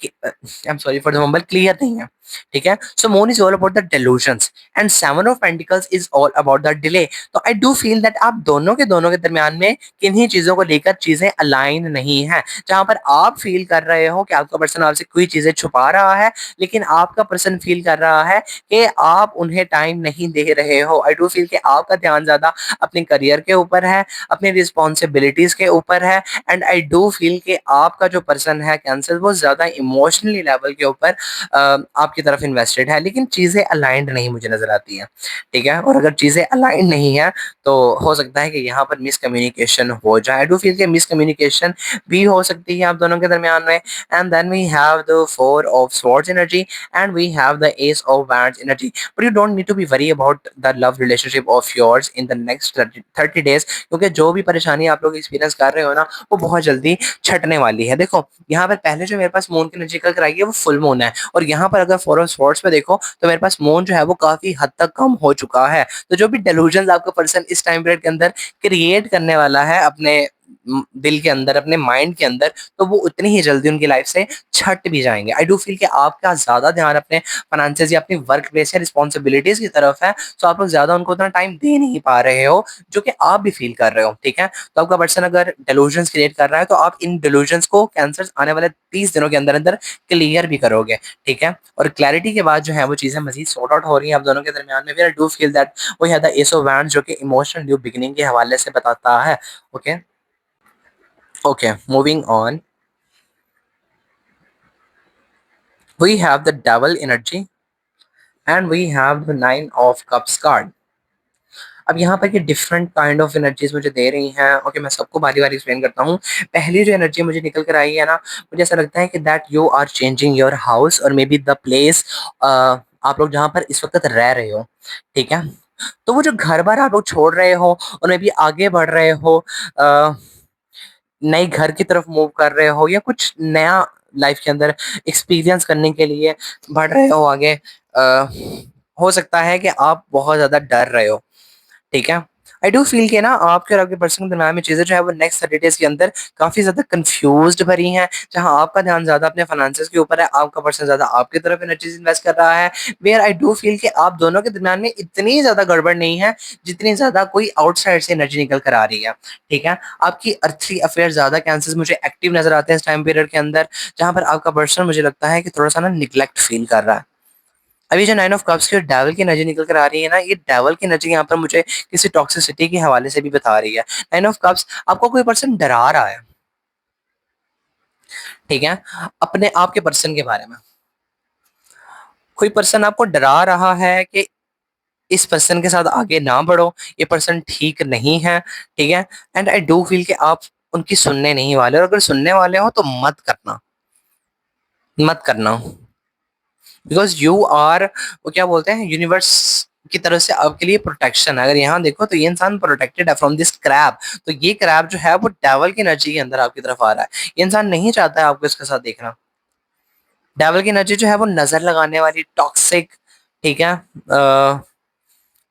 am sorry for the moment clear नहीं है, ठीक है? So moon is all about the delusions and seven of pentacles is all about the delay. तो आई डू फील दैट आप दोनों के दरमियान में किन्हीं चीजों को लेकर चीजें अलाइन नहीं है। जहां पर आप फील कर रहे हो कि आपका पर्सन आपसे कोई चीजें छुपा रहा है लेकिन आपका पर्सन फील कर रहा है कि आप उन्हें टाइम नहीं दे रहे हो। आई डू फील कि आपका ध्यान ज्यादा अपने करियर के ऊपर है, अपनी रिस्पॉन्सिबिलिटीज के ऊपर है एंड आई डू फील कि आपका जो पर्सन है कैंसर वो ज्यादा इमोशनली लेवल के ऊपर आपकी तरफ इन्वेस्टेड है लेकिन चीज़ें अलाइंड नहीं मुझे नज़र आती हैं, ठीक है? और अगर चीज़ें अलाइंड नहीं हैं तो हो सकता है कि यहाँ पर मिसकम्युनिकेशन हो जाए। आई डू फील कि मिसकम्युनिकेशन भी हो सकती है आप दोनों के दरमियान में and then we have the four of swords energy and we have the ace of wands energy but you don't need to be worry about the love relationship of yours in the next 30 days क्योंकि जो भी परेशानी आप लोग experience कर रहे हो ना वो बहुत जल्दी छटने वाली है। देखो यहाँ पर पहले जो मेरे पास मून की एनर्जी कर आई है वो फुल मून है और यहाँ पर अगर फोर ऑफ स्वॉर्ड्स पे देखो तो मेरे पास मून जो है वो काफी हद तक कम हो चुका है। तो जो भी डेलूजन आपका पर्सन इस टाइम पीरियड के अंदर क्रिएट करने वाला है अपने दिल के अंदर अपने माइंड के अंदर तो वो उतनी ही जल्दी उनकी लाइफ से छट भी जाएंगे। आई डू फील कि आपका ज्यादा ध्यान अपने फाइनेंसेस या अपनी वर्क प्लेस या रिस्पॉन्सिबिलिटीज की तरफ है तो आप लोग ज्यादा उनको उतना टाइम दे नहीं पा रहे हो जो कि आप भी फील कर रहे हो, ठीक है? तो आपका पर्सन अगर डेलूजन क्रिएट कर रहा है तो आप इन डेलूजन को कैंसर आने वाले 30 दिनों के अंदर अंदर क्लियर भी करोगे, ठीक है? और क्लैरिटी के बाद जो है वो चीजें मजीद सॉर्ट आउट हो रही हैं आप दोनों के दरमियान में। आई डू फील दैट वो है द एस ऑफ वैंड्स जो कि इमोशनल न्यू बिगिनिंग के हवाले से बताता है। Okay, okay, moving on, we have the double energy and we have the nine of cups card. अब यहाँ पर ये डिफरेंट काइंड ऑफ एनर्जीज मुझे दे रही हैं। ओके, मैं सबको बारी बारी एक्सप्लेन करता हूँ। पहली जो एनर्जी मुझे निकल कर आई है ना, मुझे ऐसा लगता है कि that you are changing your house और मे बी द प्लेस आप लोग जहाँ पर इस वक्त रह रहे हो, ठीक है? तो वो जो घर-बार आप लोग छोड़ रहे हो, उन्हें भी आगे बढ़ रहे हो, अ, नए घर की तरफ मूव कर रहे हो या कुछ नया लाइफ के अंदर एक्सपीरियंस करने के लिए बढ़ रहे हो आगे, हो सकता है कि आप बहुत ज़्यादा डर रहे हो। ठीक है? आई डू फ़ील कि ना आपके और आपके पर्सन के दरमियान में चीज़ें जो है वो नेक्स्ट 30 डेज़ के अंदर काफ़ी ज़्यादा कन्फ्यूज़्ड भरी हैं, जहाँ आपका ध्यान ज़्यादा अपने फाइनेंसेस के ऊपर है, आपका पर्सन ज़्यादा आपकी तरफ एनर्जीज़ इन्वेस्ट कर रहा है, वेयर आई डू फ़ील कि आप दोनों के दरमियान में इतनी ज़्यादा गड़बड़ नहीं है, जितनी ज़्यादा कोई आउटसाइड से एनर्जी निकल कर आ रही है। ठीक है? आपकी अर्थली अफ़ेयर ज़्यादा कैंसर्स मुझे एक्टिव नज़र आते हैं इस टाइम पीरियड के अंदर, जहाँ पर आपका पर्सन मुझे लगता है कि थोड़ा-सा ना नेग्लेक्ट फ़ील कर रहा है। अभी जो 9 ऑफ कप्स की डेविल की एनर्जी निकल कर आ रही है ना, ये डेविल की एनर्जी यहाँ पर मुझे किसी टॉक्सिसिटी के हवाले से भी बता रही है। 9 ऑफ कप्स आपको कोई पर्सन डरा रहा है, ठीक है? अपने आप के पर्सन के बारे में। कोई पर्सन आपको डरा रहा है कि इस पर्सन के साथ आगे ना बढ़ो, ये पर्सन ठीक नहीं है, ठीक है? एंड आई डू फील कि आप उनकी सुनने नहीं वाले और अगर सुनने वाले हो तो मत करना, मत करना। बिकॉज़ यू आर वो क्या बोलते हैं यूनिवर्स की तरफ से आपके लिए प्रोटेक्शन है। अगर यहाँ देखो तो ये इंसान प्रोटेक्टेड है फ्रॉम दिस क्रैब। तो ये क्रैब जो है वो डेविल की एनर्जी के अंदर आपकी तरफ आ रहा है। ये इंसान नहीं चाहता है आपको इसके साथ देखना। डेविल की एनर्जी जो है वो नज़र लगाने वाली टॉक्सिक, ठीक है?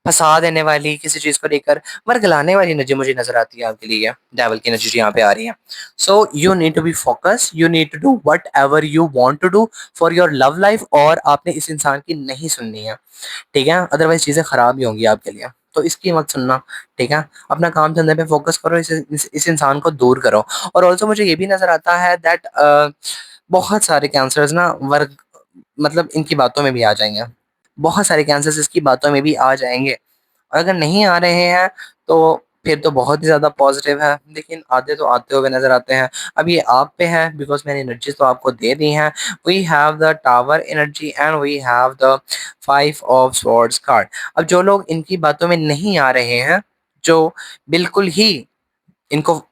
फँसा देने वाली किसी चीज़ को लेकर वर्गलाने वाली एनर्जी मुझे नज़र आती है आपके लिए, डेविल की एनर्जी जो यहाँ पे आ रही है। So you need to be focused, you need to do whatever you want to do for your love life और आपने इस इंसान की नहीं सुननी है, ठीक है? अदरवाइज़ चीज़ें खराब ही होंगी आपके लिए। तो इसकी मत सुनना, ठीक है? अपना काम धंधे पे फोकस करो, इस इंसान को दूर करो। और ऑल्सो मुझे ये भी नज़र आता है दैट बहुत सारे कैंसर्स ना वर्ग मतलब इनकी बातों में भी आ जाएँगे। बहुत सारे कैंसर्स इसकी बातों में भी आ जाएँगे। और अगर नहीं आ रहे हैं तो फिर तो बहुत ही ज़्यादा पॉज़िटिव है, लेकिन आधे तो आते हुए नज़र आते हैं। अब ये आप पे है बिकॉज़ मैंने एनर्जीज़ तो आपको दे दी हैं। We have the tower energy and we have the 5 of swords card. अब जो लोग इनकी बातों में नहीं आ रहे हैं, जो बिल्कुल ही इनको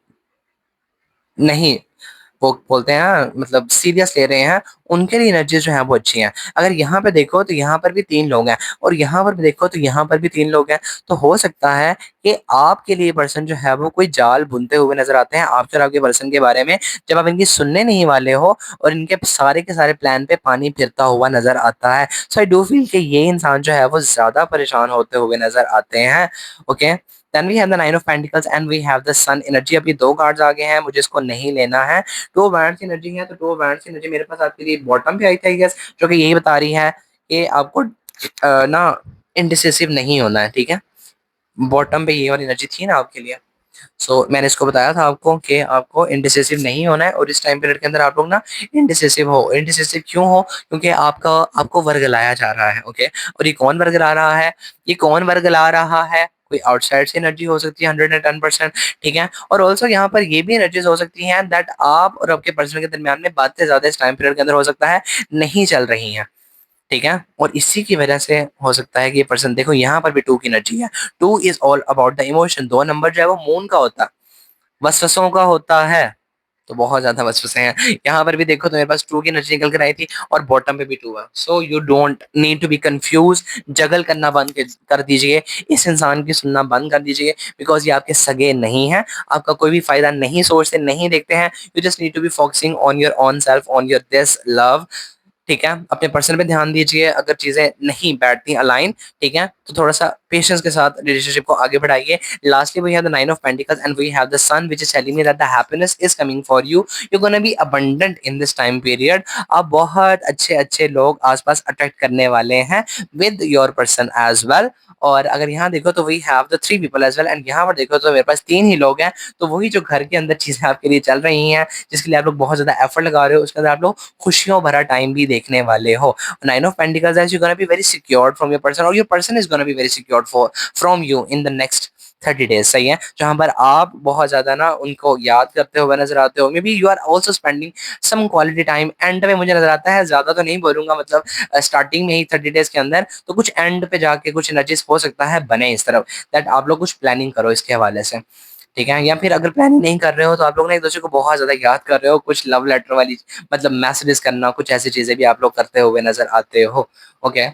नहीं वो बोलते हैं मतलब सीरियस ले रहे हैं, उनके लिए एनर्जीज़ जो हैं वो अच्छी हैं। अगर यहाँ पे देखो तो यहाँ पर भी 3 लोग हैं और यहाँ पर भी देखो तो यहाँ पर भी 3 लोग हैं। तो हो सकता है कि आपके लिए पर्सन जो है वो कोई जाल बुनते हुए नज़र आते हैं आपके और आपके पर्सन के बारे में, जब आप इनकी सुनने नहीं वाले हो और इनके सारे के सारे प्लान पे पानी फिरता हुआ नज़र आता है। सो आई डू फील कि ये इंसान जो है वो ज़्यादा परेशान होते हुए नज़र आते हैं। Okay? Then we have the 9 of pentacles and we have the sun energy. अभी 2 कार्ड्स आगे हैं, मुझे इसको नहीं लेना है। 2 बैंड्स की एनर्जी है, तो 2 बैंड्स की एनर्जी मेरे पास आपके लिए बॉटम पे आई थी आई गेस, जो कि यही बता रही है कि आपको ना इंडिसिसिव नहीं होना है, ठीक है? बॉटम पे ये वाली एनर्जी थी ना आपके लिए। मैंने इसको बताया था आपको कि आपको इंडिसिसिव नहीं होना है और इस टाइम पीरियड के अंदर आप लोग ना इंडिसिसिव हो। इंडिसिसिव क्यों हो? क्योंकि आपका आपको वर्गलाया जा रहा है, ओके? और ये कौन वर्गला रहा है? ये कौन वर्गला रहा है? कोई आउटसाइड से एनर्जी हो सकती है 110%, ठीक है? और ऑल्सो यहाँ पर ये भी एनर्जीज़ हो सकती हैं दैट आप और आपके पर्सन के दरमियान में बातें ज़्यादा इस टाइम पीरियड के अंदर हो सकता है नहीं चल रही हैं। ठीक है? और इसी की वजह से हो सकता है कि ये पर्सन देखो यहाँ पर भी 2 की एनर्जी है। 2 is all about the emotion. 2 number जो है वो मून का होता है, वसवसों का होता है। तो बहुत ज़्यादा वसवसे हैं। यहाँ पर भी देखो तो मेरे पास 2 की एनर्जी निकल कर आई थी और बॉटम पे भी 2 है। So you don't need to be confused, juggle करना बंद कर दीजिए। इस इंसान की सुनना बंद कर दीजिए बिकॉज़ ये आपके सगे नहीं हैं। आपका कोई भी फ़ायदा नहीं सोचते, नहीं देखते हैं। You just need to be focusing on your own self, on your this love, ठीक है? अपने पर्सन पे ध्यान दीजिए, अगर चीज़ें नहीं बैठती अलाइन, ठीक है? तो थोड़ा-सा पेशेंस के साथ रिलेशनशिप को आगे बढ़ाइए। Lastly we have the 9 of pentacles and we have the sun which is telling me that the happiness is coming for you. You gonna be abundant in this time period. आप बहुत अच्छे-अच्छे लोग आस-पास attract करने वाले हैं with your person as well. और अगर यहाँ देखो तो we have the 3 people as well and यहाँ पर देखो तो मेरे पास 3 ही लोग हैं। तो वही जो घर के अंदर चीज़ें आपके लिए चल रही हैं, जिसके लिए आप लोग बहुत ज़्यादा एफर्ट लगा रहे हो, उसके अंदर आप लोग खुशियों भरा टाइम भी देखने वाले हो। 9 of pentacles that's you gonna be very secured from your person और your person is gonna be very secured for from you in the next 30 days, सही है? जहाँ पर आप बहुत ज़्यादा ना उनको याद करते हुए नज़र आते हो। Maybe you are also spending some quality time and में मुझे नज़र आता है, ज़्यादा तो नहीं बोलूँगा मतलब स्टार्टिंग में ही 30 डेज़ के अंदर, तो कुछ एंड पे जाके कुछ एनर्जीज़ हो सकता है बने इस तरफ, दैट आप लोग कुछ प्लानिंग करो इसके हवाले से। ठीक है? या फिर अगर प्लानिंग नहीं कर रहे हो तो आप लोग ना एक-दूसरे को बहुत ज़्यादा याद कर रहे हो, कुछ लव लेटर वाली मतलब मैसेजेस करना, कुछ ऐसी चीज़ें भी आप लोग करते हुए नज़र आते हो। ओके?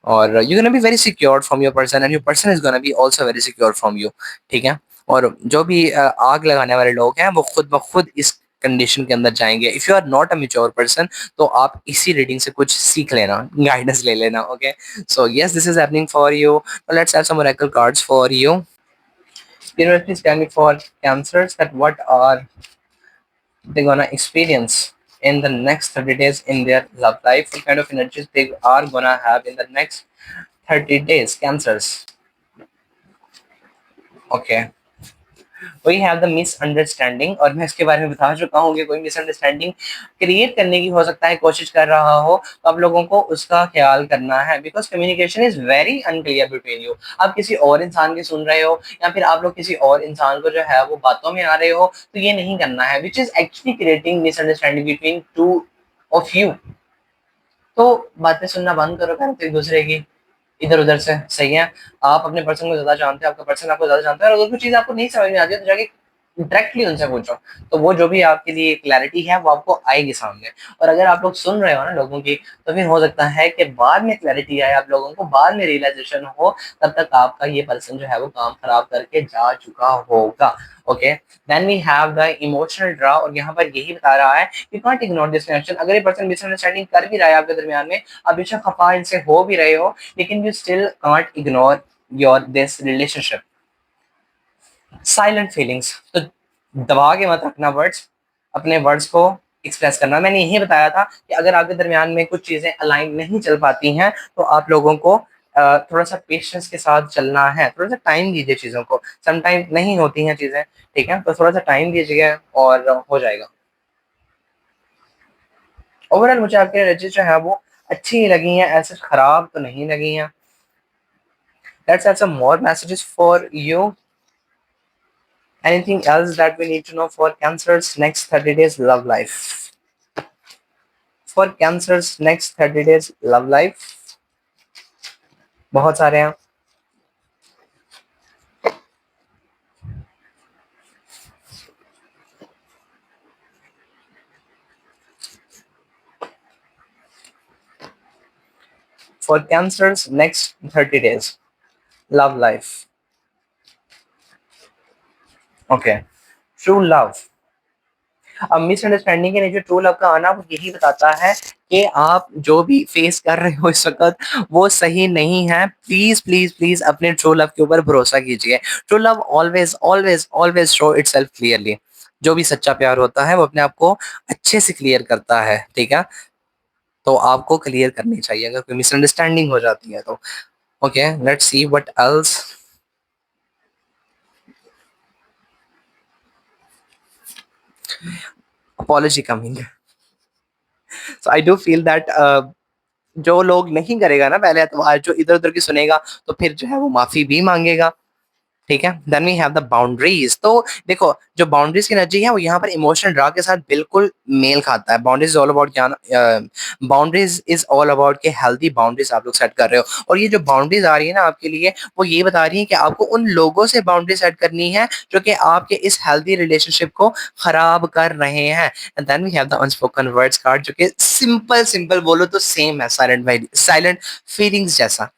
और you gonna be very secure from your person and your person is gonna be also very secure from you, ठीक है। और जो भी आग लगाने वाले लोग हैं वो खुद ब खुद इस कंडीशन के अंदर जाएंगे। If you are not a mature person, तो आप इसी रीडिंग से कुछ सीख लेना, गाइडेंस ले लेना, okay. So yes, this is happening for you. Let's have some oracle cards for you. Universe, please tell me for cancers that what are they gonna experience in the next 30 days in their love life? What kind of energies they are gonna have in the next 30 days? Cancers. Okay. वही have the misunderstanding, और मैं इसके बारे में बता चुका हूँ कि कोई मिसअंडरस्टैंडिंग क्रिएट करने की हो सकता है, कोशिश कर रहा हो, तो आप लोगों को उसका ख्याल करना है, because communication is very unclear between you. आप किसी और इंसान की सुन रहे हो, या फिर आप लोग किसी और इंसान को जो है वो बातों में आ रहे हो, तो ये नहीं करना है, which is actually creating misunderstanding between two of you. तो बातें सुनना बंद करो पहले एक दूसरे की, इधर उधर से, सही है। आप अपने पर्सन को ज्यादा जानते हैं, आपका पर्सन आपको ज्यादा जानता है, और अगर कुछ चीज आपको नहीं समझ में आती है तो जाके डायरेक्टली उनसे पूछो, तो वो जो भी आपके लिए क्लैरिटी है वो आपको आएगी सामने। और अगर आप लोग सुन रहे हो ना लोगों की, तो फिर हो सकता है कि बाद में क्लैरिटी आए, आप लोगों को बाद में रियलाइजेशन हो, तब तक आपका ये पर्सन जो है वो काम खराब करके जा चुका होगा, okay. Then we have the emotional draw, और यहाँ पर यही बता रहा है you can't ignore this connection. अगर ये पर्सन मिसअंडरस्टैंडिंग कर भी रहा है आपके दरमियान में, आप बेशक खफा इनसे हो भी रहे हो, लेकिन you still can't ignore your this relationship. Silent feelings, तो दबा के मत रखना वर्ड्स, अपने वर्ड्स को एक्सप्रेस करना। मैंने यही बताया था कि अगर आपके दरमियान में कुछ चीजें अलाइन नहीं चल पाती हैं, तो आप लोगों को थोड़ा सा पेशेंस के साथ चलना है, थोड़ा सा टाइम दीजिए चीजों को। समटाइम नहीं होती हैं चीजें, ठीक है, तो थोड़ा सा टाइम दीजिए और हो जाएगा। ओवरऑल मुझे आपके एनर्जी जो है वो अच्छी ही लगी हैं, ऐसे खराब तो नहीं लगी हैं। Let's have some more messages for you. Anything else that we need to know for Cancer's next 30 days love life? For Cancer's next 30 days love life, बहुत सारे हैं। For Cancer's next 30 days love life. Okay. True love. अब misunderstanding के नीचे true love का आना वो यही बताता है कि आप जो भी फेस कर रहे हो इस वक्त वो सही नहीं है। प्लीज प्लीज प्लीज अपने ट्रू लव के ऊपर भरोसा कीजिए। True love always always always show itself clearly. जो भी सच्चा प्यार होता है वो अपने आप को अच्छे से क्लियर करता है, ठीक है। तो आपको क्लियर करनी चाहिए अगर कोई मिसअंडरस्टैंडिंग हो जाती है तो। Okay, let's see what else. Apology coming. So I do feel that जो लोग नहीं करेगा ना पहले एतबार, जो इधर उधर की सुनेगा, तो फिर जो है वो माफी भी मांगेगा, ठीक है। Then we have the boundaries. तो देखो, जो बाउंड्रीज की एनर्जी है वो यहाँ पर इमोशनल ड्रा के साथ बिल्कुल मेल खाता है। बाउंड्रीज ऑल अबाउट क्या, बाउंड्रीज इज ऑल अबाउट के हेल्दी बाउंड्रीज आप लोग सेट कर रहे हो। और ये जो बाउंड्रीज आ रही है ना आपके लिए, वो ये बता रही है कि आपको उन लोगों से बाउंड्री सेट करनी है जो कि आपके इस हेल्दी रिलेशनशिप को खराब कर रहे हैं। And then we have the unspoken words card, जो कि सिंपल सिंपल बोलो तो सेम है साइलेंट फीलिंग्स जैसा,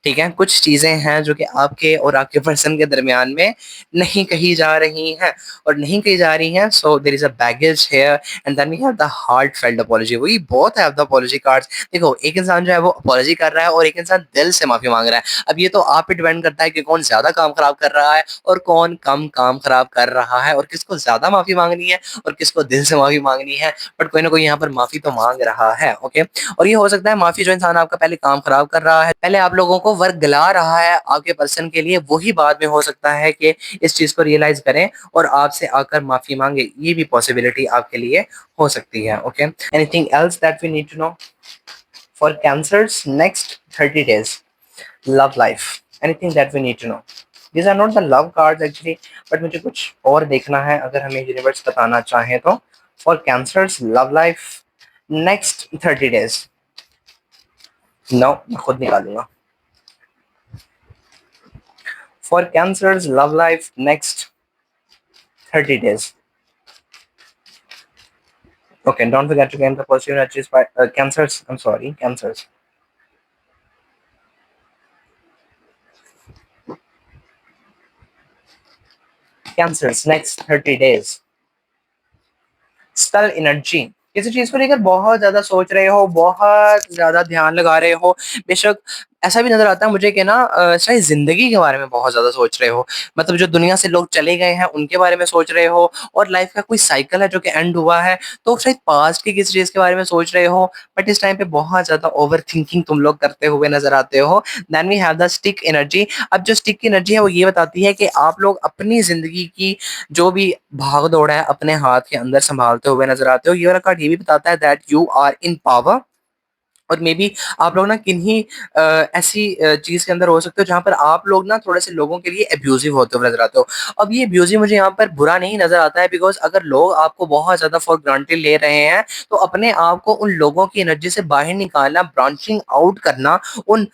ठीक है। कुछ चीजें हैं जो कि आपके और आपके पर्सन के दरमियान में नहीं कही जा रही हैं, और नहीं कही जा रही हैं, so there is a baggage here. And then we have the heartfelt apology. वही बहुत है द अपॉलजी कार्ड्स। देखो, एक इंसान जो है वो अपॉलजी कर रहा है और एक इंसान दिल से माफी मांग रहा है। अब ये तो आप पे डिपेंड करता है कि कौन ज्यादा काम खराब कर रहा है और कौन कम काम खराब कर रहा है, और किसको ज्यादा माफी मांगनी है और किसको दिल से माफी मांगनी है। बट कोई ना कोई यहाँ पर माफी तो मांग रहा है, ओके। और ये हो सकता है माफी जो इंसान आपका पहले काम खराब कर रहा है, पहले आप लोगों को वर्क दिला रहा है आपके पर्सन के लिए, वही बाद में हो सकता है कि इस चीज को रियलाइज करें और आपसे आकर माफी मांगे। ये भी पॉसिबिलिटी आपके लिए हो सकती है, okay. Anything else that we need to know for Cancers next 30 days love life? Anything that we need to know? These are not the love cards actually, but मुझे कुछ और देखना है अगर हमें यूनिवर्स बताना चाहे तो। For Cancers love life next 30 days। No, मैं खुद निकालूंगा। For Cancers love life next 30 days। Okay, don't forget to gain the positive energies by cancers. I'm sorry, cancers. Cancers next 30 days। Stall energy, किसी चीज को लेकर बहुत ज्यादा सोच रहे हो, बहुत ज्यादा ध्यान लगा रहे हो। बेशक ऐसा भी नजर आता है मुझे कि ना शायद जिंदगी के बारे में बहुत ज्यादा सोच रहे हो। मतलब जो दुनिया से लोग चले गए हैं उनके बारे में सोच रहे हो, और लाइफ का कोई साइकिल है जो कि एंड हुआ है, तो शायद पास्ट की किसी चीज के बारे में सोच रहे हो। बट इस टाइम पे बहुत ज्यादा ओवर थिंकिंग तुम लोग करते हुए नजर आते हो। Then we have the stick energy. अब जो स्टिक की एनर्जी है वो ये बताती है कि आप लोग अपनी जिंदगी की जो भी भाग दौड़ है अपने हाथ के अंदर संभालते हुए नजर आते हो। ये वाला कार्ड ये भी बताता है that you are in power. और मे बी आप लोग ना किन्हीं ऐसी चीज के अंदर हो सकते हो जहां पर आप लोग ना थोड़े से लोगों के लिए अब्यूजिव होते हुए नजर आते हो। अब ये अब्यूजिव मुझे यहाँ पर बुरा नहीं नजर आता है, बिकॉज अगर लोग आपको बहुत ज्यादा फॉर ग्रांटेड ले रहे हैं तो अपने आप को उन लोगों की एनर्जी से बाहर निकालना, ब्रांचिंग आउट करना, उन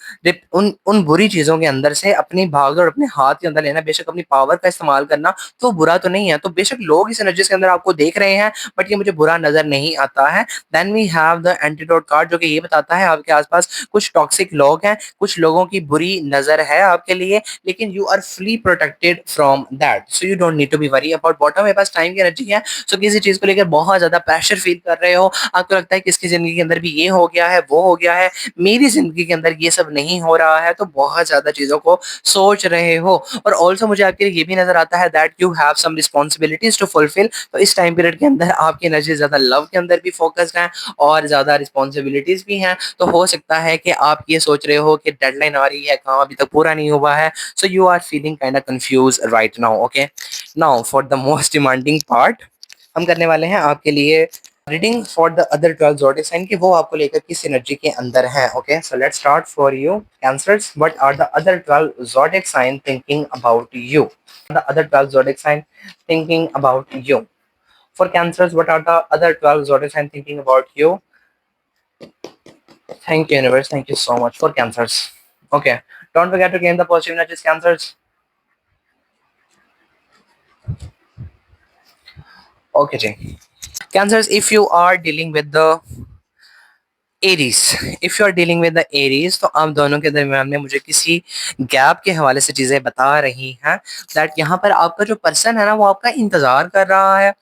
उन उन बुरी चीजों के अंदर से अपनी भागदौड़ अपने हाथ के अंदर लेना, बेशक अपनी पावर का इस्तेमाल करना, तो बुरा तो नहीं है। तो बेशक लोग इस एनर्जी के अंदर आपको देख रहे हैं, बट ये मुझे बुरा नजर नहीं आता है। Then we have the antidote card, जो कि ये बताता है आपके आसपास कुछ टॉक्सिक लोग हैं, कुछ लोगों की बुरी नजर है आपके लिए, लेकिन you are fully protected from that, so you don't need to be worry about. Bottom में पास टाइम की एनर्जी है, सो किसी चीज को लेकर बहुत ज्यादा प्रेशर फील कर रहे हो। आपको लगता है कि इसकी जिंदगी के अंदर भी ये हो गया है, वो हो गया है, मेरी जिंदगी के अंदर ये सब नहीं हो रहा है, तो बहुत ज्यादा चीजों को सोच रहे हो। और ऑल्सो मुझे आपके लिए ये भी नजर आता है that you have some responsibilities to fulfil. तो इस टाइम पीरियड के अंदर आपकी एनर्जी ज्यादा लव के अंदर भी फोकस्ड है और ज्यादा रिस्पॉन्सिबिलिटीज भी हैं। तो हो सकता है कि आप ये सोच रहे हो कि डेडलाइन आ रही है, काम अभी तक पूरा नहीं हुआ है, so you are feeling kind of confuse right now. Okay, now for the most demanding part, हम करने वाले हैं आपके लिए reading for the other 12 zodiac sign कि वो आपको लेकर किस एनर्जी के अंदर है। Okay, so let's start for you Cancers. What are the other 12 zodiac sign thinking about you? The other 12 zodiac sign thinking about you? For Cancers, what are the other 12 zodiac signs thinking about you? Thank you, universe. Thank you so much for Cancers. Okay. Don't forget to gain the positive energies, Cancers. Okay, जी. Cancers, if you are dealing with the Aries, if you are dealing with the Aries, तो आप दोनों के दरमियान में मुझे किसी gap के हवाले से चीजें बता रही हैं दैट यहाँ पर आपका जो पर्सन है ना वो आपका इंतजार कर रहा है।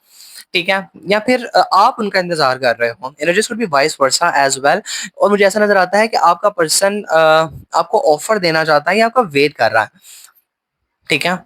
ठीक है, या फिर आप उनका इंतजार कर रहे हो। Energies could be vice versa as well. और मुझे ऐसा नजर आता है कि आपका पर्सन आपको ऑफर देना चाहता है या आपका वेट कर रहा है। ठीक है,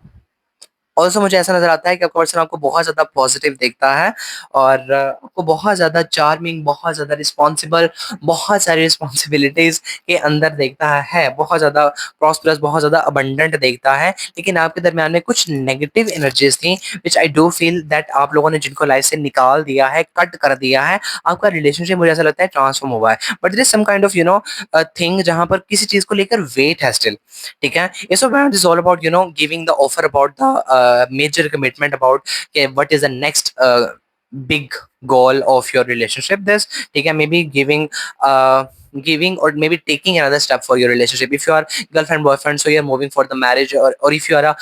ऑल्सो मुझे ऐसा नजर आता है कि आपका पर्सन आपको बहुत ज्यादा पॉजिटिव देखता है और आपको बहुत ज्यादा चार्मिंग, बहुत ज्यादा रिस्पॉन्सिबल, बहुत सारी रिस्पॉन्सिबिलिटीज के अंदर देखता है, बहुत ज्यादा प्रॉस्परस, बहुत ज्यादा अबंडेंट देखता है। लेकिन आपके दरमियान में कुछ नेगेटिव एनर्जीज थी विच आई डू फील दैट आप लोगों ने जिनको लाइफ से निकाल दिया है, कट कर दिया है। आपका रिलेशनशिप मुझे ऐसा लगता है ट्रांसफॉर्म हुआ है, but there is some kind of thing जहां पर किसी चीज को लेकर वेट है स्टिल। ठीक है, ये सब is all about giving the offer about the major commitment about okay, what is the next big goal of your relationship this. ठीक है, maybe giving or maybe taking another step for your relationship. If you are girlfriend boyfriend, so you're moving for the marriage, or if you are a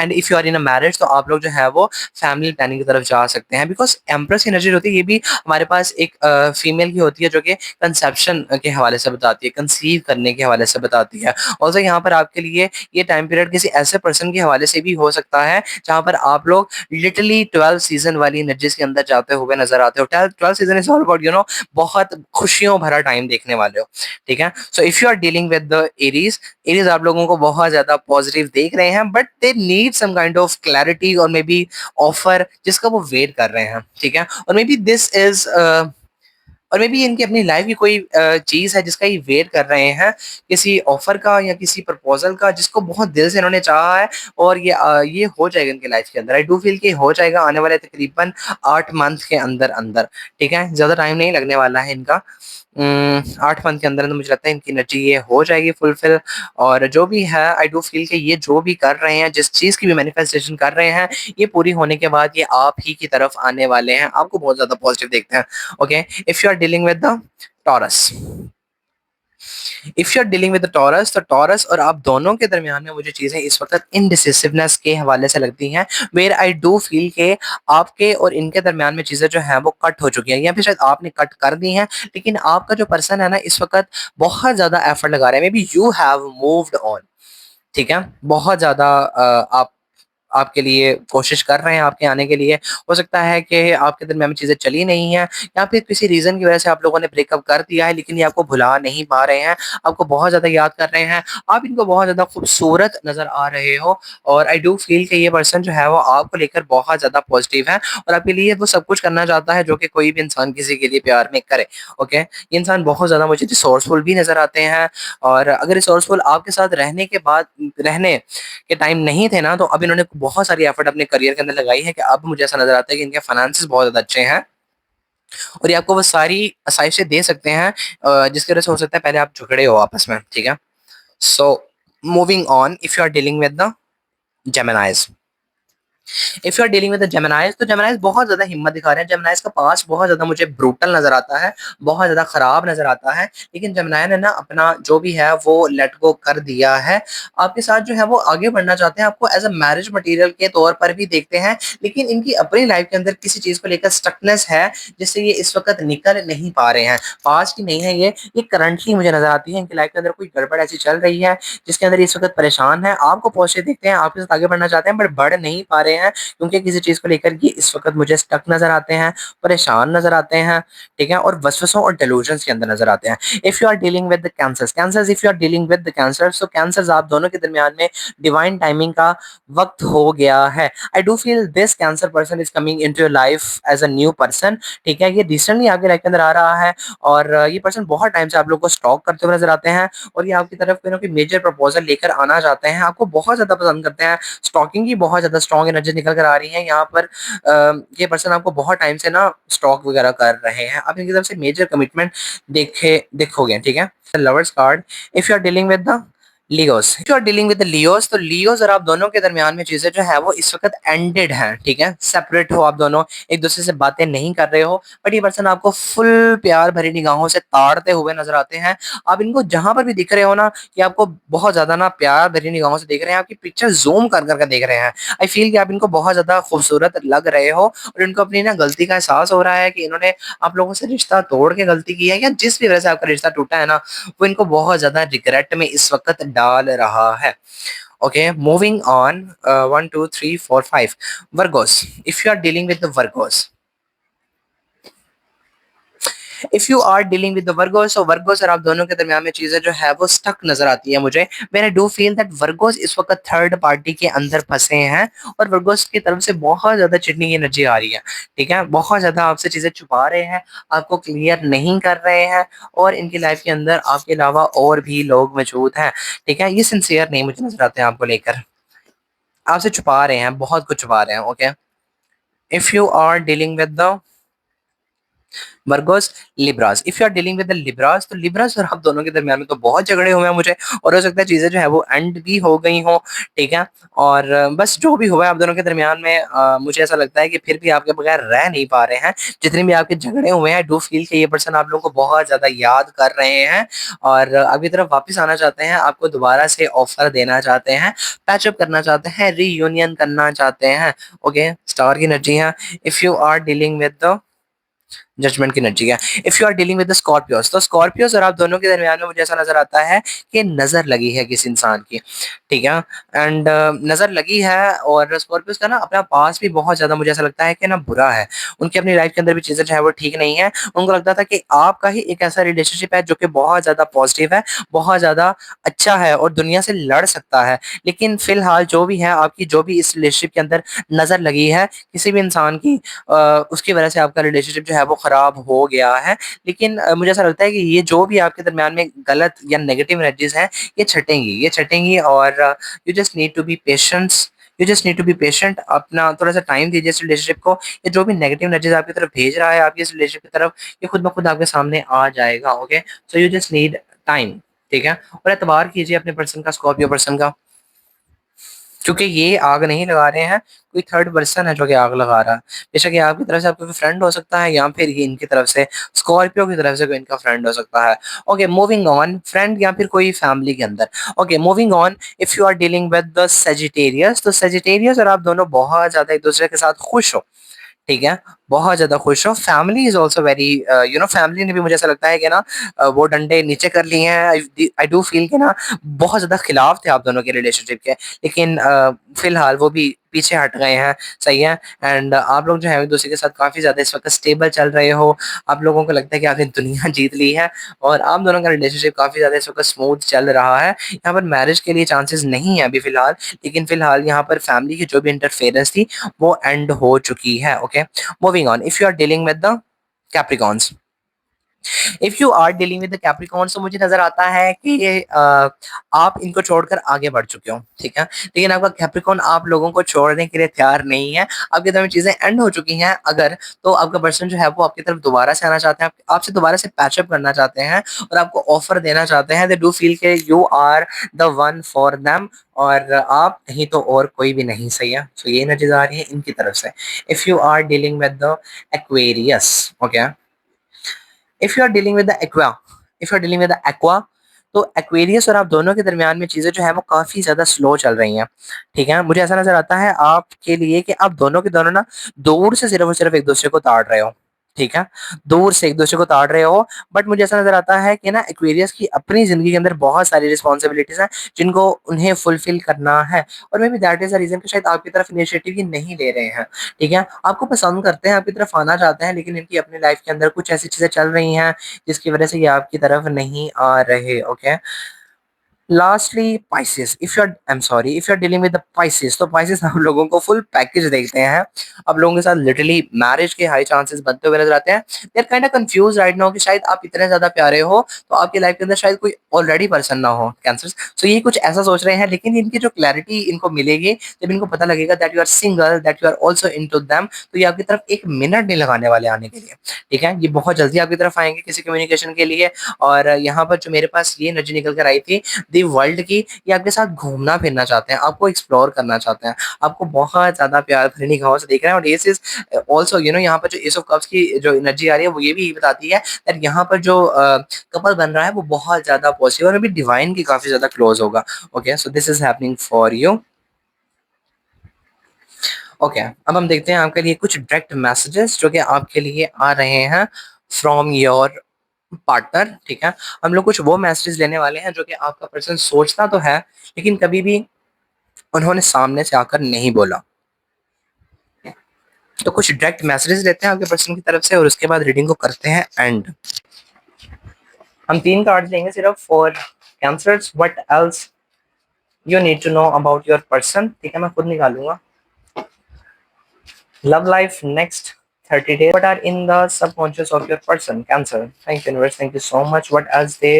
and if you are in a marriage, तो आप लोग जो है वो family planning की तरफ जा सकते हैं। बिकॉज एम्प्रेस एनर्जी होती है, ये भी हमारे पास एक फीमेल की होती है जो कि कंसेप्शन के हवाले से बताती है, कंसीव करने के हवाले से बताती है। ऑल्सो यहाँ पर आपके लिए ये टाइम पीरियड किसी ऐसे पर्सन के हवाले से भी हो सकता है जहां पर आप लोग लिटरली 12 सीजन वाली एनर्जीज के अंदर जाते हुए नजर आते हो। 12 सीजन इज ऑल अबाउट बहुत खुशियों भरा टाइम देखने वाले हो। ठीक है, so if you are dealing with the Aries, Aries आप लोगों को बहुत ज्यादा पॉजिटिव देख रहे हैं, but they need some kind of clarity और मे बी ऑफर जिसका वो वेट कर रहे हैं। ठीक है, और मे बी दिस इज और मे बी इनकी अपनी लाइफ की कोई चीज है जिसका ये वेट कर रहे हैं, किसी ऑफर का या किसी प्रपोजल का जिसको बहुत दिल से इन्होंने चाहा है। और ये हो जाएगा इनकी लाइफ के अंदर। आई डू फील कि हो जाएगा आने वाले तकरीबन 8 मंथ के अंदर अंदर। ठीक है, ज्यादा टाइम नहीं लगने वाला है इनका। 8 मंथ के अंदर अंदर मुझे लगता है इनकी एनर्जी ये हो जाएगी फुलफिल। और जो भी है आई डू फील कि ये जो भी कर रहे हैं, जिस चीज की भी मैनिफेस्टेशन कर रहे हैं, ये पूरी होने के बाद ये आप ही की तरफ आने वाले हैं। आपको बहुत ज्यादा पॉजिटिव देखते हैं। Okay, if you are dealing with the Taurus, if you are dealing with the Taurus, तो टॉरस और आप दोनों के दरमियान में मुझे चीजें इस वक्त इनडिसिसिवनेस के हवाले से लगती हैं, वेयर आई डू फील के आपके और इनके दरमियान में चीजें जो हैं वो कट हो चुकी हैं, या फिर शायद आपने कट कर दी हैं। लेकिन आपका जो पर्सन है ना इस वक्त बहुत ज्यादा एफर्ट लगा रहे हैं। May be you have moved on. ठीक है, बहुत ज्यादा आप आपके लिए कोशिश कर रहे हैं आपके आने के लिए। हो सकता है कि आपके दरमियान में चीज़ें चली नहीं हैं या फिर किसी रीज़न की वजह से आप लोगों ने ब्रेकअप कर दिया है, लेकिन ये आपको भुला नहीं पा रहे हैं, आपको बहुत ज़्यादा याद कर रहे हैं, आप इनको बहुत ज़्यादा खूबसूरत नज़र आ रहे हो। और आई डू फ़ील कि ये पर्सन जो है वो आपको लेकर बहुत ज़्यादा पॉज़िटिव है और आपके लिए वो सब कुछ करना चाहता है जो कि कोई भी इंसान किसी के लिए प्यार में करे, ओके? ये इंसान बहुत ज़्यादा मुझे रिसोर्सफुल भी नज़र आते हैं और अगर रिसोर्सफुल आपके साथ रहने के टाइम नहीं थे ना, तो अब इन्होंने बहुत सारी एफर्ट अपने करियर के अंदर लगाई है कि अब मुझे ऐसा नज़र आता है कि इनके फाइनेंसेस बहुत ज़्यादा अच्छे हैं और ये आपको वो सारी आसाइशें दे सकते हैं जिसकी वजह से हो सकता है पहले आप झगड़े हो आपस में, ठीक है? So moving on, if you are dealing with the Geminis, if you are dealing with the Geminis, तो जेमिनाइज बहुत ज्यादा हिम्मत दिखा रहे हैं। जेमिनाइज का पास बहुत ज्यादा मुझे ब्रूटल नजर आता है, बहुत ज्यादा खराब नजर आता है, लेकिन जेमिनाई ने ना अपना जो भी है वो लेट गो कर दिया है। आपके साथ जो है वो आगे बढ़ना चाहते हैं, आपको एज अ मैरिज मटेरियल के तौर पर भी देखते हैं, लेकिन इनकी अपनी लाइफ के अंदर किसी चीज को लेकर स्टकनेस है जिससे ये इस वक्त निकल नहीं पा रहे हैं। पास की नहीं है ये करंटली मुझे नजर आती है इनकी लाइफ के अंदर कोई गड़बड़ ऐसी चल रही है जिसके अंदर ये इस वक्त परेशान है। आपको पहुंचे देखते हैं, आपके साथ आगे बढ़ना चाहते हैं बट बढ़ नहीं पा रहे हैं क्योंकि किसी चीज को लेकर ये इस वक्त मुझे स्टक नजर आते हैं, परेशान नजर आते हैं, ठीक है? और वसवसों और डेलूजन्स के अंदर नजर आते हैं। If you are dealing with the Cancers, if you are dealing with the Cancers, तो कैंसर्स आप दोनों के दरमियान में डिवाइन टाइमिंग का वक्त हो गया है। I do feel this cancer person is coming into your life as a new person, ठीक है? ये रिसेंटली आपके लाइफ के अंदर आ रहा है और ये पर्सन बहुत टाइम से आप लोग को स्टॉक करते हुए नजर आते हैं और ये आपकी तरफ कोई ना कोई मेजर प्रपोजल लेकर आना चाहते हैं, आपको बहुत ज्यादा पसंद करते हैं। स्टॉकिंग की बहुत ज्यादा स्ट्रॉन्ग एनर्जी निकल कर आ रही है यहाँ पर। ये पर्सन आपको बहुत टाइम से ना स्टॉक वगैरह कर रहे हैं, आप इनकी तरफ से मेजर कमिटमेंट देखोगे, ठीक है? Lovers card, if you are dealing with the Leos, if you are dealing with the Leos, तो लियोस और आप दोनों के दरमियान में चीजें जो है वो इस वक्त एंडेड हैं, ठीक है? सेपरेट हो आप दोनों, एक दूसरे से बातें नहीं कर रहे हो, बट ये पर्सन आपको फुल प्यार भरी निगाहों से ताड़ते हुए नजर आते हैं। आप इनको जहां पर भी दिख रहे हो ना, कि आपको बहुत ज्यादा ना प्यार भरी निगाहों से देख रहे हैं, आपकी पिक्चर जूम कर करके देख रहे हैं। आई फील कि आप इनको बहुत ज्यादा खूबसूरत लग रहे हो और इनको अपनी ना गलती का एहसास हो रहा है कि इन्होंने आप लोगों से रिश्ता तोड़ के गलती की है, या जिस भी वजह से आपका रिश्ता टूटा है ना, वो इनको बहुत ज्यादा रिग्रेट में इस वक्त डाल रहा है। Okay, moving on, 1 2 3 4 5, Virgos, if you are dealing with the Virgos, if you are dealing with the Virgos, तो वर्गोस और आप दोनों के दरमियान में चीजें जो है वो स्टक नजर आती है मुझे। मैंने डू फील दैट वर्गोस इस वक्त थर्ड पार्टी के अंदर फंसे हैं और वर्गोस की तरफ से बहुत ज्यादा चिढ़ने की एनर्जी आ रही है, ठीक है? बहुत ज्यादा आपसे चीजें छुपा रहे हैं, आपको क्लियर नहीं कर रहे हैं और इनकी लाइफ के अंदर आपके अलावा और भी लोग मौजूद हैं, ठीक है? ये सिंसियर नहीं मुझे नजर आते हैं आपको लेकर, आपसे छुपा रहे हैं, बहुत कुछ छुपा रहे हैं, okay? If you are dealing with the Virgos Libras, if you are dealing with the Libras, तो लिब्रास और आप दोनों के दरमियान में तो बहुत झगड़े हुए हैं मुझे और हो सकता है चीजें जो है वो एंड भी हो गई हो, ठीक है? और बस जो भी हुआ है आप दोनों के दरमियान में, मुझे ऐसा लगता है कि फिर भी आपके बगैर रह नहीं पा रहे हैं। जितने भी आपके झगड़े हुए हैं, डू फील कि ये पर्सन आप लोगों को बहुत ज्यादा याद कर रहे हैं और आपकी तरफ वापस आना चाहते हैं, आपको दोबारा से ऑफर देना चाहते हैं, पैचअप करना चाहते हैं, रीयूनियन करना चाहते हैं, ओके? स्टार की एनर्जी है। If you are dealing with the judgement की एनर्जी है, if you are dealing with the Scorpios, तो स्कॉर्पियोस और आप दोनों के दरमियान में मुझे ऐसा नजर आता है कि नजर लगी है किसी इंसान की, ठीक है? एंड नजर लगी है और स्कॉर्पियोस का ना अपना पास भी बहुत ज्यादा मुझे ऐसा लगता है कि ना बुरा है, उनकी अपनी लाइफ के अंदर भी चीजें जो है वो ठीक नहीं है। उनको लगता था कि आपका ही एक ऐसा रिलेशनशिप है जो कि बहुत ज्यादा पॉजिटिव है, बहुत ज्यादा अच्छा है और दुनिया से लड़ सकता है, लेकिन फिलहाल जो भी है आपकी जो भी इस रिलेशनशिप के अंदर नजर लगी है किसी भी इंसान की, उसकी वजह से आपका रिलेशनशिप जो है वो खराब हो गया है। लेकिन मुझे ऐसा लगता है कि ये जो भी आपके दरमियान में गलत या नेगेटिव एनर्जीज हैं, ये छटेंगी और you just need to be patience, you just need to be patient, अपना थोड़ा सा टाइम दीजिए इस रिलेशनशिप को। ये जो भी नेगेटिव एनर्जीज आपकी तरफ भेज रहा है आपकी इस रिलेशनशिप की तरफ, ये खुद ब खुद आपके सामने आ जाएगा, okay? So you just need time, ठीक है? और एतबार कीजिए अपने पर्सन का, स्कॉर्पियो पर्सन का, क्योंकि ये आग नहीं लगा रहे हैं, कोई थर्ड पर्सन है जो कि आग लगा रहा है। बेशक ये आपकी तरफ से आपका कोई फ्रेंड हो सकता है या फिर ये इनकी तरफ से, स्कॉर्पियो की तरफ से कोई इनका फ्रेंड हो सकता है। ओके, मूविंग ऑन, फ्रेंड या फिर कोई फैमिली के अंदर। Okay, moving on, if you are dealing with the Sagittarius, तो सेजिटेरियस और आप दोनों बहुत ज्यादा एक दूसरे के साथ खुश हो, ठीक है? बहुत ज्यादा खुश हो। Family is also very, family ने भी मुझे ऐसा लगता है कि ना वो डंडे नीचे कर लिए हैं। आई डू फील कि ना बहुत ज्यादा खिलाफ थे आप दोनों के रिलेशनशिप के, लेकिन फिलहाल वो भी पीछे हट गए हैं, सही है। एंड आप लोग जो है एक दूसरे के साथ काफी ज्यादा इस वक्त स्टेबल चल रहे हो, आप लोगों को लगता है कि आपने दुनिया जीत ली है और आप दोनों का रिलेशनशिप काफी ज्यादा इस वक्त स्मूथ चल रहा है। यहाँ पर मैरिज के लिए चांसेस नहीं है अभी फिलहाल, लेकिन फिलहाल यहाँ पर फैमिली की जो भी इंटरफेरेंस थी वो एंड हो चुकी है। Okay, moving on, if you are dealing with the Capricorns, if you are dealing with the Capricorns, तो मुझे नजर आता है कि ये आप इनको छोड़कर आगे बढ़ चुके हो, ठीक है। लेकिन आपका कैप्रिकॉर्न आप लोगों को छोड़ने के लिए तैयार नहीं है, आपकी तरफ चीजें एंड हो चुकी हैं। अगर तो आपका पर्सन जो है वो आपकी तरफ दोबारा से आना चाहते हैं, आपसे दोबारा से पैचअप करना चाहते हैं और आपको ऑफर देना चाहते हैं। दे डू फील के you are the one for them, और आप नहीं तो और कोई भी नहीं, सही है। तो ये एनर्जीज आ रही है इनकी तरफ से। If you are dealing with the Aquarius, okay, if you are dealing with the Aqua, if you are dealing with the Aqua, तो एक्वेरियस और आप दोनों के दरमियान में चीजें जो है वो काफी ज्यादा स्लो चल रही हैं, ठीक है। मुझे ऐसा नजर आता है आपके लिए कि आप दोनों के दोनों ना दूर से सिर्फ और सिर्फ एक दूसरे को ताड़ रहे हो, ठीक है, दूर से एक दूसरे को ताड़ रहे हो। बट मुझे ऐसा नजर आता है कि ना एक्वेरियस की अपनी जिंदगी के अंदर बहुत सारी रिस्पॉन्सिबिलिटीज हैं जिनको उन्हें फुलफिल करना है, और maybe that is the reason कि शायद आपकी तरफ इनिशिएटिव ही नहीं ले रहे हैं, ठीक है। आपको पसंद करते हैं, आपकी तरफ आना चाहते हैं, लेकिन इनकी अपनी लाइफ के अंदर कुछ ऐसी चीजें चल रही हैं जिसकी वजह से ये आपकी तरफ नहीं आ रहे। Okay, lastly Pisces, if you are I am sorry if you are dealing with the Pisces, तो पाइसेस हम लोगों को फुल पैकेज देखते हैं। आप लोगों के साथ लिटरली मैरिज के हाई चांसेस बनते हुए नजर आते हैं। They are kind of confuse right now कि शायद आप इतने ज्यादा प्यारे हो तो आपकी लाइफ के अंदर शायद कोई ऑलरेडी पर्सन ना हो, कैंसर्स। सो ये कुछ ऐसा सोच रहे हैं, लेकिन इनकी जो क्लैरिटी इनको मिलेगी जब इनको पता लगेगा that you are single, that you are also into them, तो ये आपकी तरफ एक मिनट नहीं लगाने वाले आने के लिए, ठीक है। ये बहुत जल्दी आपकी तरफ आएंगे किसी कम्युनिकेशन के लिए। और यहाँ पर जो मेरे पास ये एनर्जी निकल कर आई थी दी वर्ल्ड की, ये आपके साथ घूमना फिरना चाहते हैं, आपको एक्सप्लोर करना चाहते हैं, आपको बहुत ज्यादा प्यार भरी निगाहों से देख रहे हैं। और दिस इज ऑल्सो यहाँ पर जो एस ऑफ कप्स की जो एनर्जी आ रही है वो ये भी बताती है दैट यहाँ पर जो कपल बन रहा है वो बहुत ज्यादा पॉजिटिव और अभी डिवाइन की काफी ज्यादा क्लोज होगा। Okay, so this is happening for you. Okay, अब हम देखते हैं आपके लिए कुछ डायरेक्ट मैसेजेस जो कि आपके लिए आ रहे हैं फ्रॉम योर पार्टनर, ठीक है। हम लोग कुछ वो मैसेजेस लेने वाले हैं जो कि आपका पर्सन सोचता तो है लेकिन कभी भी उन्होंने सामने से आकर नहीं बोला। तो कुछ डायरेक्ट मैसेजेस लेते हैं आपके पर्सन की तरफ से और उसके बाद रीडिंग को करते हैं एंड। हम 3 कार्ड लेंगे सिर्फ for Cancers. What else you need to know about your person, ठीक है, मैं खुद निकालूंगा। Love life next 30 days, what are in the subconscious of your person, cancer? Thank you universe, thank you so much. What else they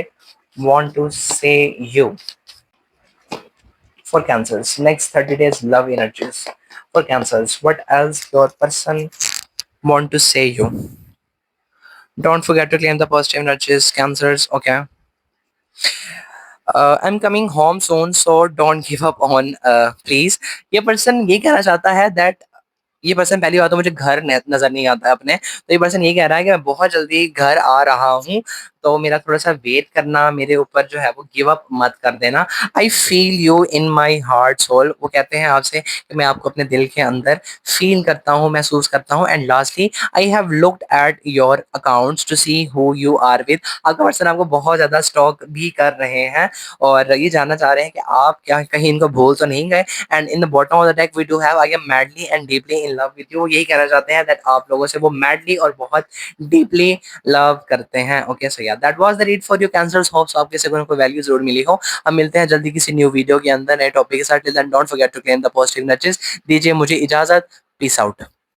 want to say you for cancers next 30 days, love energies for cancers, what else your person want to say you? Don't forget to claim the positive energies, cancers. Okay, I'm coming home soon, so don't give up on please। ये person ये कहना चाहता है that ये person, पहली बात तो मुझे घर नजर नहीं आता है अपने, तो ये पर्सन ये कह रहा है कि मैं बहुत जल्दी घर आ रहा हूँ, तो मेरा थोड़ा सा वेट करना, मेरे ऊपर जो है वो गिव अप मत कर देना। I feel you in my heart soul, वो कहते हैं आपसे कि मैं आपको अपने दिल के अंदर फील करता हूँ, महसूस करता हूँ। And lastly, I have looked at your accounts to see who you are with. आपका पर्सन आपको बहुत ज्यादा स्टॉक भी कर रहे हैं और ये जानना चाह रहे हैं कि आप क्या कहीं इनको भूल तो नहीं गए। And in the bottom of the deck we do have I am madly and deeply in love with you. यही कहना चाहते हैं दैट आप लोगों से वो मैडली और बहुत डीपली लव करते हैं। ओके, सो या that was the read for you cancers. Hopes आपके से कोई वैल्यू जरूर मिली हो। हम मिलते हैं जल्दी किसी न्यू वीडियो के अंदर नए टॉपिक के साथ। Till then don't forget to claim the positive energies. दीजिए मुझे इजाजत। Peace out.